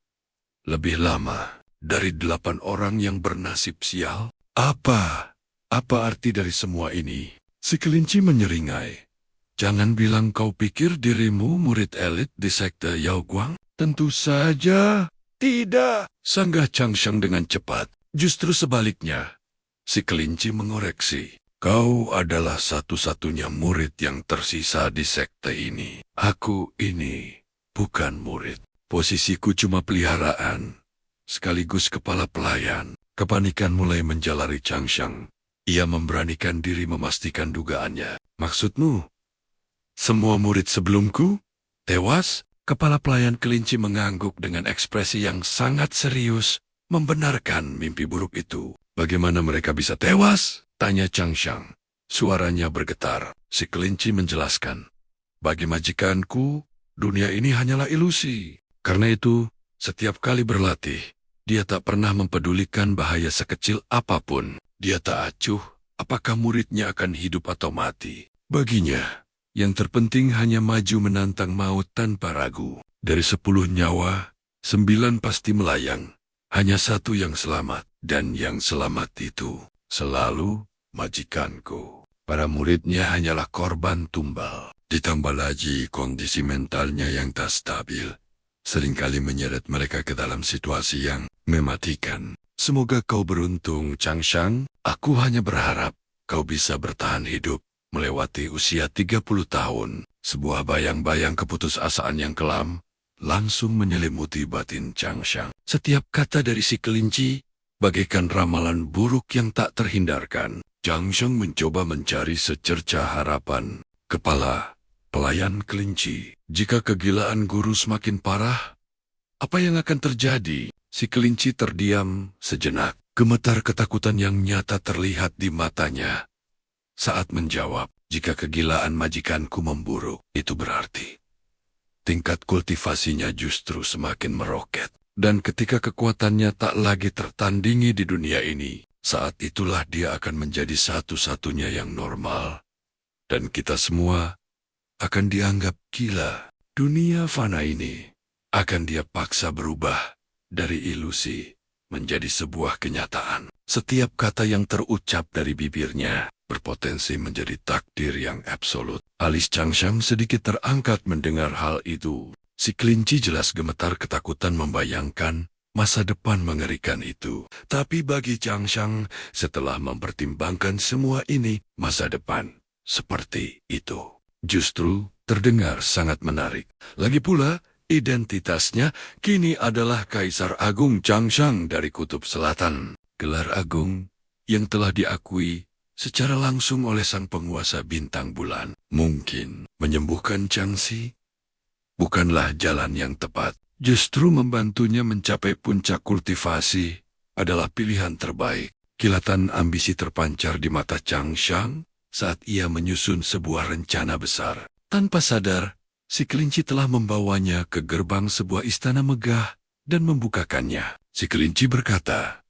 lebih lama dari 8 orang yang bernasib sial? Apa Apa arti dari semua ini? Si kelinci menyeringai. Jangan bilang kau pikir dirimu murid elit di sekte Yao Guang? Tentu saja. Tidak, sanggah Changsheng dengan cepat. Justru sebaliknya. Si kelinci mengoreksi. Kau adalah satu-satunya murid yang tersisa di sekte ini. Aku ini bukan murid. Posisiku cuma peliharaan, sekaligus kepala pelayan. Kepanikan mulai menjalari Changsheng. Ia memberanikan diri memastikan dugaannya. Maksudmu, semua murid sebelumku tewas? Kepala pelayan kelinci mengangguk dengan ekspresi yang sangat serius, membenarkan mimpi buruk itu. Bagaimana mereka bisa tewas? Tanya Changsheng. Suaranya bergetar. Si kelinci menjelaskan. Bagi majikanku, dunia ini hanyalah ilusi. Karena itu, setiap kali berlatih, dia tak pernah mempedulikan bahaya sekecil apapun. Dia tak acuh apakah muridnya akan hidup atau mati. Baginya, yang terpenting hanya maju menantang maut tanpa ragu. Dari 10 nyawa, 9 pasti melayang. Hanya 1 yang selamat. Dan yang selamat itu selalu majikanku. Para muridnya hanyalah korban tumbal. Ditambah lagi kondisi mentalnya yang tak stabil. Seringkali menyeret mereka ke dalam situasi yang mematikan. Semoga kau beruntung, Changsheng. Aku hanya berharap kau bisa bertahan hidup melewati usia 30 tahun. Sebuah bayang-bayang keputusasaan yang kelam langsung menyelimuti batin Changsheng. Setiap kata dari si kelinci bagaikan ramalan buruk yang tak terhindarkan. Changsheng mencoba mencari secercah harapan. Kepala pelayan kelinci. Jika kegilaan guru semakin parah, apa yang akan terjadi? Si kelinci terdiam sejenak. Gemetar ketakutan yang nyata terlihat di matanya. Saat menjawab, jika kegilaan majikanku memburuk, itu berarti tingkat kultivasinya justru semakin meroket. Dan ketika kekuatannya tak lagi tertandingi di dunia ini, saat itulah dia akan menjadi satu-satunya yang normal. Dan kita semua akan dianggap gila. Dunia fana ini akan dia paksa berubah dari ilusi menjadi sebuah kenyataan. Setiap kata yang terucap dari bibirnya berpotensi menjadi takdir yang absolut. Alis Changsheng sedikit terangkat mendengar hal itu. Si kelinci jelas gemetar ketakutan membayangkan masa depan mengerikan itu. Tapi bagi Changsheng, setelah mempertimbangkan semua ini, masa depan seperti itu justru terdengar sangat menarik. Lagi pula, identitasnya kini adalah Kaisar Agung Changsheng dari Kutub Selatan. Gelar agung yang telah diakui secara langsung oleh sang penguasa bintang bulan. Mungkin menyembuhkan Changxi bukanlah jalan yang tepat. Justru membantunya mencapai puncak kultivasi adalah pilihan terbaik. Kilatan ambisi terpancar di mata Changsheng saat ia menyusun sebuah rencana besar. Tanpa sadar, si kelinci telah membawanya ke gerbang sebuah istana megah dan membukakannya. Si kelinci berkata,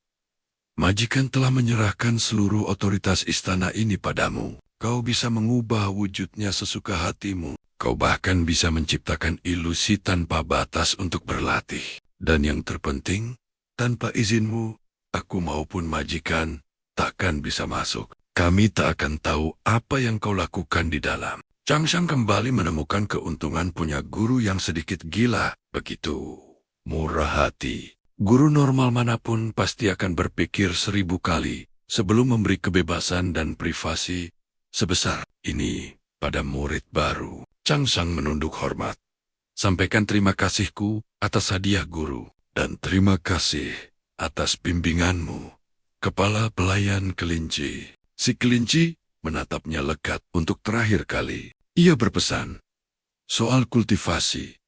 "Majikan telah menyerahkan seluruh otoritas istana ini padamu. Kau bisa mengubah wujudnya sesuka hatimu. Kau bahkan bisa menciptakan ilusi tanpa batas untuk berlatih. Dan yang terpenting, tanpa izinmu, aku maupun majikan takkan bisa masuk. Kami tak akan tahu apa yang kau lakukan di dalam." Changsheng kembali menemukan keuntungan punya guru yang sedikit gila. Begitu murah hati. Guru normal manapun pasti akan berpikir 1000 kali sebelum memberi kebebasan dan privasi sebesar ini pada murid baru. Changsheng menunduk hormat. Sampaikan terima kasihku atas hadiah guru dan terima kasih atas bimbinganmu, kepala pelayan kelinci. Si kelinci menatapnya lekat untuk terakhir kali. Ia berpesan, soal kultivasi,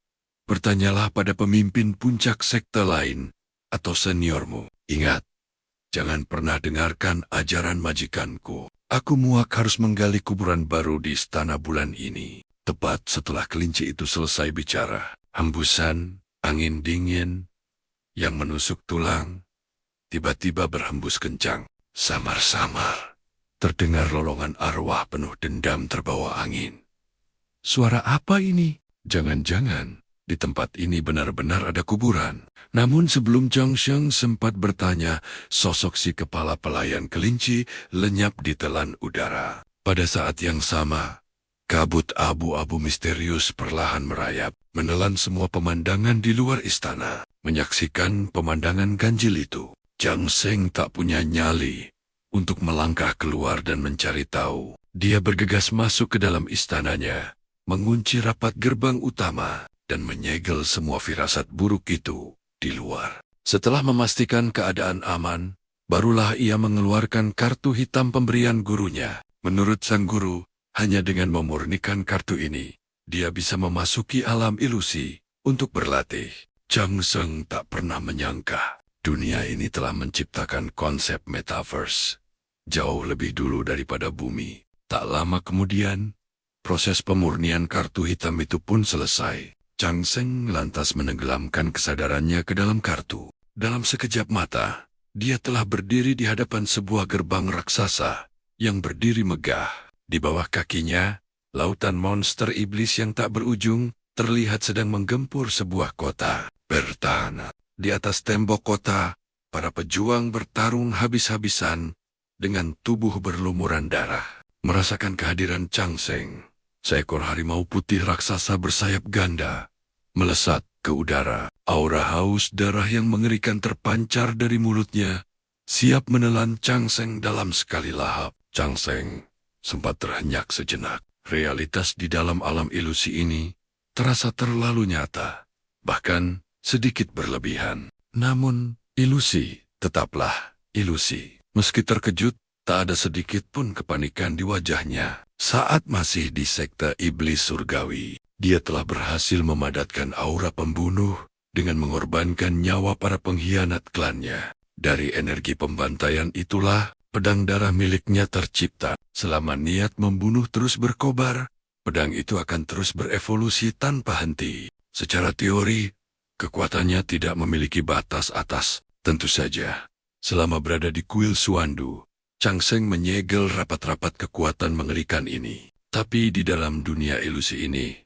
bertanyalah pada pemimpin puncak sekte lain atau seniormu. Ingat, jangan pernah dengarkan ajaran majikanku. Aku muak harus menggali kuburan baru di istana bulan ini. Tepat setelah kelinci itu selesai bicara, hembusan angin dingin yang menusuk tulang tiba-tiba berhembus kencang. Samar-samar terdengar lolongan arwah penuh dendam terbawa angin. Suara apa ini? Jangan-jangan Di tempat ini benar-benar ada kuburan. Namun sebelum Zhang Sheng sempat bertanya, sosok si kepala pelayan kelinci lenyap di telan udara. Pada saat yang sama, kabut abu-abu misterius perlahan merayap, menelan semua pemandangan di luar istana. Menyaksikan pemandangan ganjil itu, Zhang Sheng tak punya nyali untuk melangkah keluar dan mencari tahu. Dia bergegas masuk ke dalam istananya, mengunci rapat gerbang utama, dan menyegel semua firasat buruk itu di luar. Setelah memastikan keadaan aman, barulah ia mengeluarkan kartu hitam pemberian gurunya. Menurut sang guru, hanya dengan memurnikan kartu ini, dia bisa memasuki alam ilusi untuk berlatih. Zhang Sheng tak pernah menyangka dunia ini telah menciptakan konsep metaverse jauh lebih dulu daripada bumi. Tak lama kemudian, proses pemurnian kartu hitam itu pun selesai. Zhang Sheng lantas menenggelamkan kesadarannya ke dalam kartu. Dalam sekejap mata, dia telah berdiri di hadapan sebuah gerbang raksasa yang berdiri megah. Di bawah kakinya, lautan monster iblis yang tak berujung terlihat sedang menggempur sebuah kota. Bertahan di atas tembok kota, para pejuang bertarung habis-habisan dengan tubuh berlumuran darah. Merasakan kehadiran Zhang Sheng, seekor harimau putih raksasa bersayap ganda melesat ke udara. Aura haus darah yang mengerikan terpancar dari mulutnya, siap menelan Zhang Sheng dalam sekali lahap. Zhang Sheng sempat terhenyak sejenak. Realitas di dalam alam ilusi ini terasa terlalu nyata, bahkan sedikit berlebihan. Namun, ilusi tetaplah ilusi. Meski terkejut, tak ada sedikit pun kepanikan di wajahnya. Saat masih di sekte iblis surgawi, dia telah berhasil memadatkan aura pembunuh dengan mengorbankan nyawa para pengkhianat klannya. Dari energi pembantaian itulah pedang darah miliknya tercipta. Selama niat membunuh terus berkobar, pedang itu akan terus berevolusi tanpa henti. Secara teori, kekuatannya tidak memiliki batas atas. Tentu saja, selama berada di kuil Suandu, Zhang Sheng menyegel rapat-rapat kekuatan mengerikan ini. Tapi di dalam dunia ilusi ini,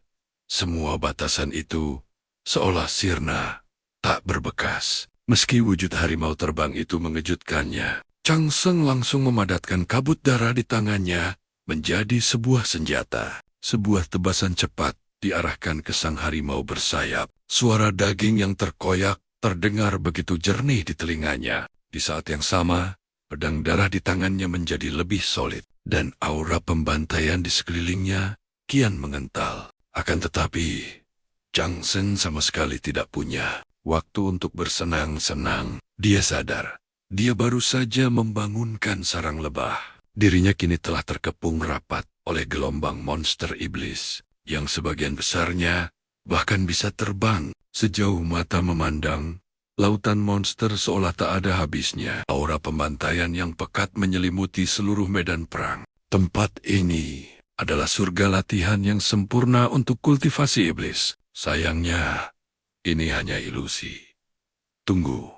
semua batasan itu seolah sirna, tak berbekas. Meski wujud harimau terbang itu mengejutkannya, Zhang Sheng langsung memadatkan kabut darah di tangannya menjadi sebuah senjata. Sebuah tebasan cepat diarahkan ke sang harimau bersayap. Suara daging yang terkoyak terdengar begitu jernih di telinganya. Di saat yang sama, pedang darah di tangannya menjadi lebih solid, dan aura pembantaian di sekelilingnya kian mengental. Akan tetapi, Zhang Sheng sama sekali tidak punya waktu untuk bersenang-senang. Dia sadar, dia baru saja membangunkan sarang lebah. Dirinya kini telah terkepung rapat oleh gelombang monster iblis, yang sebagian besarnya bahkan bisa terbang. Sejauh mata memandang, lautan monster seolah tak ada habisnya. Aura pembantaian yang pekat menyelimuti seluruh medan perang. Tempat ini adalah surga latihan yang sempurna untuk kultivasi iblis. Sayangnya, ini hanya ilusi. Tunggu,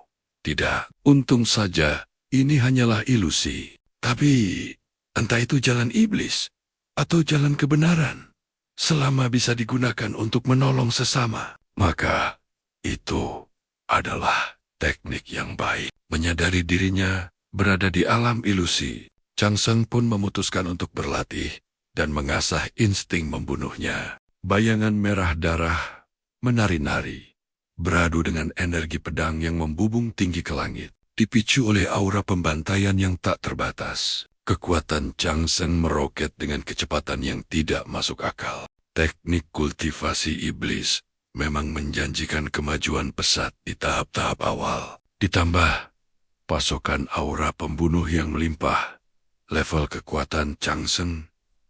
tidak. Untung saja, ini hanyalah ilusi. Tapi, entah itu jalan iblis atau jalan kebenaran, selama bisa digunakan untuk menolong sesama, maka itu adalah teknik yang baik. Menyadari dirinya berada di alam ilusi, Zhang Sheng pun memutuskan untuk berlatih dan mengasah insting membunuhnya. Bayangan merah darah menari-nari, beradu dengan energi pedang yang membubung tinggi ke langit. Dipicu oleh aura pembantaian yang tak terbatas, kekuatan Zhang Sheng meroket dengan kecepatan yang tidak masuk akal. Teknik kultivasi iblis memang menjanjikan kemajuan pesat di tahap-tahap awal. Ditambah pasokan aura pembunuh yang melimpah, level kekuatan Zhang Sheng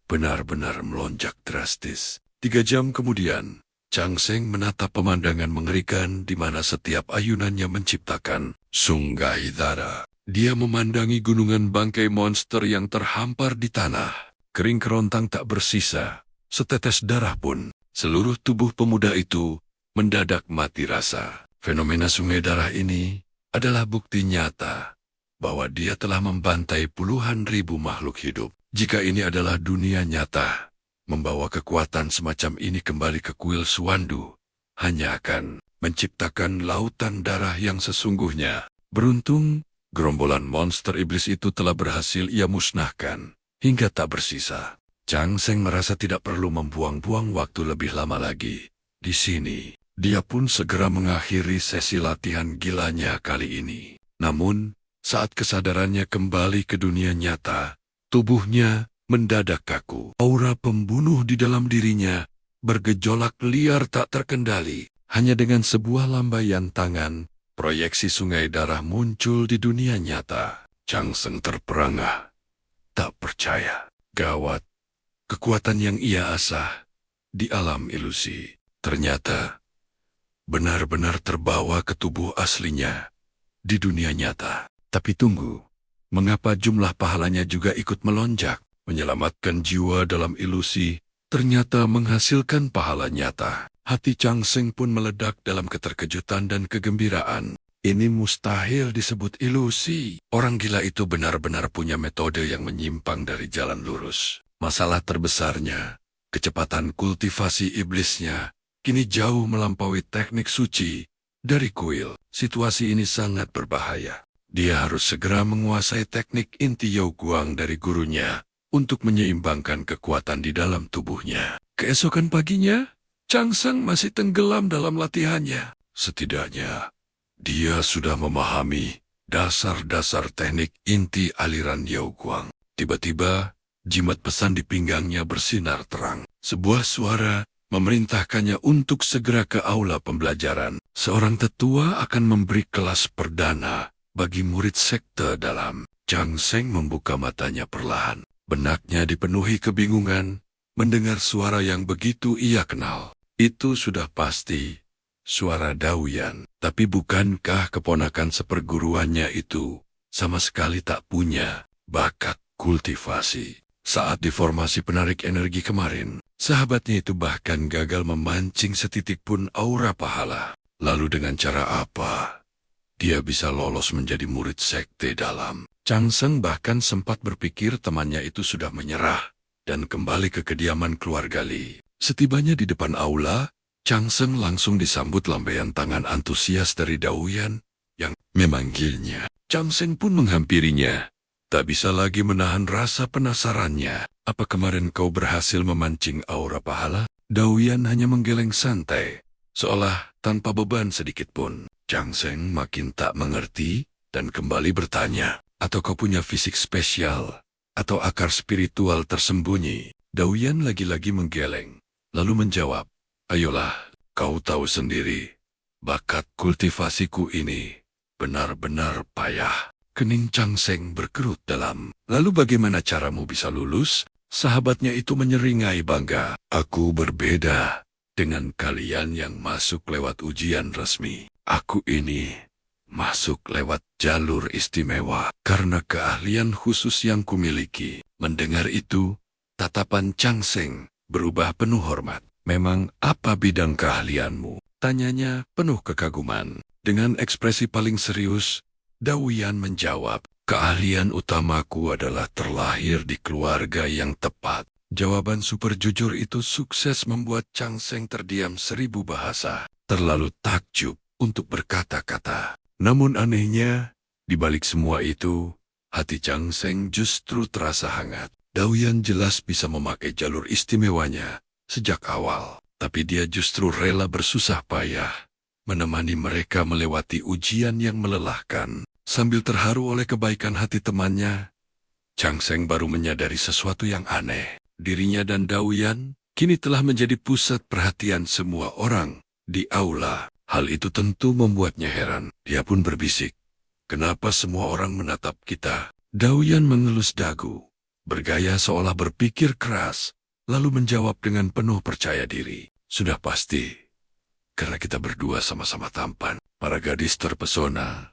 benar-benar melonjak drastis. 3 jam kemudian, Zhang Sheng menatap pemandangan mengerikan di mana setiap ayunannya menciptakan sungai darah. Dia memandangi gunungan bangkai monster yang terhampar di tanah. Kering kerontang tak bersisa, setetes darah pun. Seluruh tubuh pemuda itu mendadak mati rasa. Fenomena sungai darah ini adalah bukti nyata bahwa dia telah membantai puluhan ribu makhluk hidup. Jika ini adalah dunia nyata, membawa kekuatan semacam ini kembali ke kuil Suandu hanya akan menciptakan lautan darah yang sesungguhnya. Beruntung, gerombolan monster iblis itu telah berhasil ia musnahkan, hingga tak bersisa. Chang Seng merasa tidak perlu membuang-buang waktu lebih lama lagi. Di sini, dia pun segera mengakhiri sesi latihan gilanya kali ini. Namun, saat kesadarannya kembali ke dunia nyata, tubuhnya mendadak kaku. Aura pembunuh di dalam dirinya bergejolak liar tak terkendali. Hanya dengan sebuah lambaian tangan, proyeksi sungai darah muncul di dunia nyata. Chang Seng terperangah. Tak percaya. Gawat. Kekuatan yang ia asah di alam ilusi ternyata benar-benar terbawa ke tubuh aslinya di dunia nyata. Tapi tunggu, mengapa jumlah pahalanya juga ikut melonjak? Menyelamatkan jiwa dalam ilusi ternyata menghasilkan pahala nyata. Hati Chang Seng pun meledak dalam keterkejutan dan kegembiraan. Ini mustahil disebut ilusi. Orang gila itu benar-benar punya metode yang menyimpang dari jalan lurus. Masalah terbesarnya, kecepatan kultivasi iblisnya, kini jauh melampaui teknik suci dari kuil. Situasi ini sangat berbahaya. Dia harus segera menguasai teknik inti Yao Guang dari gurunya untuk menyeimbangkan kekuatan di dalam tubuhnya. Keesokan paginya, Chang Seng masih tenggelam dalam latihannya. Setidaknya, dia sudah memahami dasar-dasar teknik inti aliran Yao Guang. Tiba-tiba, jimat pesan di pinggangnya bersinar terang. Sebuah suara memerintahkannya untuk segera ke aula pembelajaran. Seorang tetua akan memberi kelas perdana bagi murid sekte dalam. Chang Seng membuka matanya perlahan. Benaknya dipenuhi kebingungan mendengar suara yang begitu ia kenal. Itu sudah pasti suara Daoyan. Tapi bukankah keponakan seperguruannya itu sama sekali tak punya bakat kultivasi? Saat di formasi penarik energi kemarin, sahabatnya itu bahkan gagal memancing setitik pun aura pahala. Lalu dengan cara apa dia bisa lolos menjadi murid sekte dalam? Chang Seng bahkan sempat berpikir temannya itu sudah menyerah dan kembali ke kediaman keluarga Li. Setibanya di depan aula, Chang Seng langsung disambut lambaian tangan antusias dari Daoyan yang memanggilnya. Chang Seng pun menghampirinya. Tak bisa lagi menahan rasa penasarannya. Apa kemarin kau berhasil memancing aura pahala? Daoyan hanya menggeleng santai, seolah tanpa beban sedikit pun. Chang Seng makin tak mengerti dan kembali bertanya, atau kau punya fisik spesial atau akar spiritual tersembunyi? Daoyan lagi-lagi menggeleng, lalu menjawab, ayolah, kau tahu sendiri, bakat kultivasiku ini benar-benar payah. Kening Chang Seng berkerut dalam. Lalu bagaimana caramu bisa lulus? Sahabatnya itu menyeringai bangga. Aku berbeda dengan kalian yang masuk lewat ujian resmi. Aku ini masuk lewat jalur istimewa karena keahlian khusus yang kumiliki. Mendengar itu, tatapan Chang Seng berubah penuh hormat. Memang apa bidang keahlianmu? Tanyanya penuh kekaguman. Dengan ekspresi paling serius, Daoyan menjawab, keahlian utamaku adalah terlahir di keluarga yang tepat. Jawaban super jujur itu sukses membuat Chang Seng terdiam 1000 bahasa. Terlalu takjub untuk berkata-kata. Namun anehnya, di balik semua itu, hati Chang Seng justru terasa hangat. Daoyan jelas bisa memakai jalur istimewanya sejak awal, tapi dia justru rela bersusah payah menemani mereka melewati ujian yang melelahkan. Sambil terharu oleh kebaikan hati temannya, Chang Seng baru menyadari sesuatu yang aneh. Dirinya dan Daoyan kini telah menjadi pusat perhatian semua orang di aula. Hal itu tentu membuatnya heran. Dia pun berbisik, kenapa semua orang menatap kita? Daoyan mengelus dagu, bergaya seolah berpikir keras, lalu menjawab dengan penuh percaya diri. Sudah pasti, karena kita berdua sama-sama tampan. Para gadis terpesona,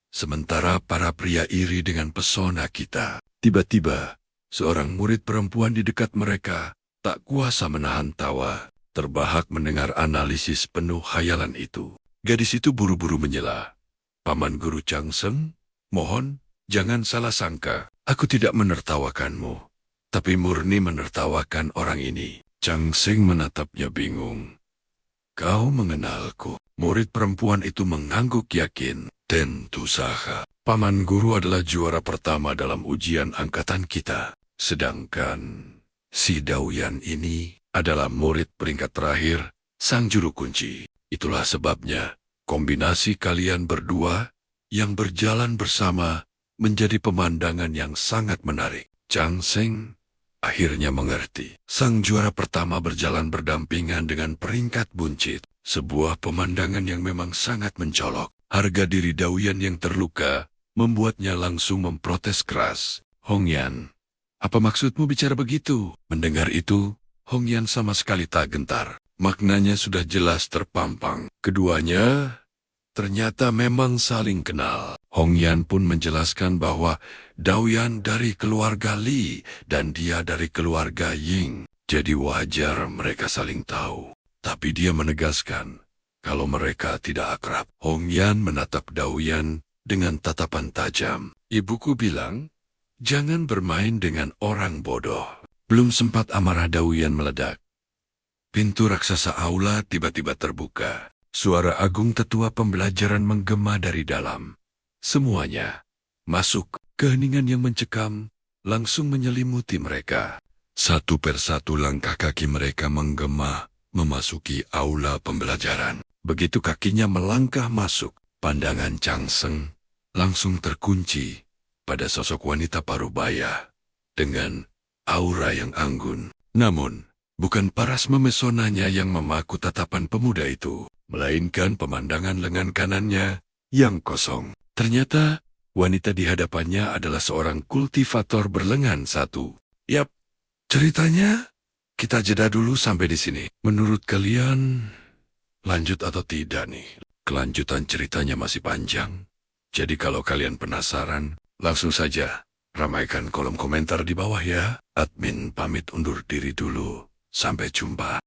sementara para pria iri dengan pesona kita. Tiba-tiba, seorang murid perempuan di dekat mereka tak kuasa menahan tawa, terbahak mendengar analisis penuh khayalan itu. Gadis itu buru-buru menyela. Paman Guru Chang Seng, mohon, jangan salah sangka. Aku tidak menertawakanmu, tapi murni menertawakan orang ini. Chang Seng menatapnya bingung. Kau mengenalku. Murid perempuan itu mengangguk yakin. Tentu saja. Paman guru adalah juara pertama dalam ujian angkatan kita. Sedangkan si Daoyan ini adalah murid peringkat terakhir, sang juru kunci. Itulah sebabnya kombinasi kalian berdua yang berjalan bersama menjadi pemandangan yang sangat menarik. Chang Seng akhirnya mengerti. Sang juara pertama berjalan berdampingan dengan peringkat buncit. Sebuah pemandangan yang memang sangat mencolok. Harga diri Daoyan yang terluka membuatnya langsung memprotes keras. Hongyan, apa maksudmu bicara begitu? Mendengar itu, Hongyan sama sekali tak gentar. Maknanya sudah jelas terpampang. Keduanya ternyata memang saling kenal. Hongyan pun menjelaskan bahwa Daoyan dari keluarga Li dan dia dari keluarga Ying. Jadi wajar mereka saling tahu. Tapi dia menegaskan kalau mereka tidak akrab. Hongyan menatap Daoyan dengan tatapan tajam. Ibuku bilang, jangan bermain dengan orang bodoh. Belum sempat amarah Daoyan meledak. Pintu raksasa aula tiba-tiba terbuka. Suara agung tetua pembelajaran menggema dari dalam. Semuanya masuk. Keheningan yang mencekam langsung menyelimuti mereka. Satu persatu langkah kaki mereka menggema memasuki aula pembelajaran. Begitu kakinya melangkah masuk, pandangan Chang Seng langsung terkunci pada sosok wanita parubaya dengan aura yang anggun. Namun, bukan paras memesonanya yang memaku tatapan pemuda itu, melainkan pemandangan lengan kanannya yang kosong. Ternyata, wanita di hadapannya adalah seorang kultivator berlengan satu. Yap, ceritanya kita jeda dulu sampai di sini. Menurut kalian, lanjut atau tidak nih? Kelanjutan ceritanya masih panjang. Jadi kalau kalian penasaran, langsung saja ramaikan kolom komentar di bawah ya. Admin pamit undur diri dulu. Sampai jumpa.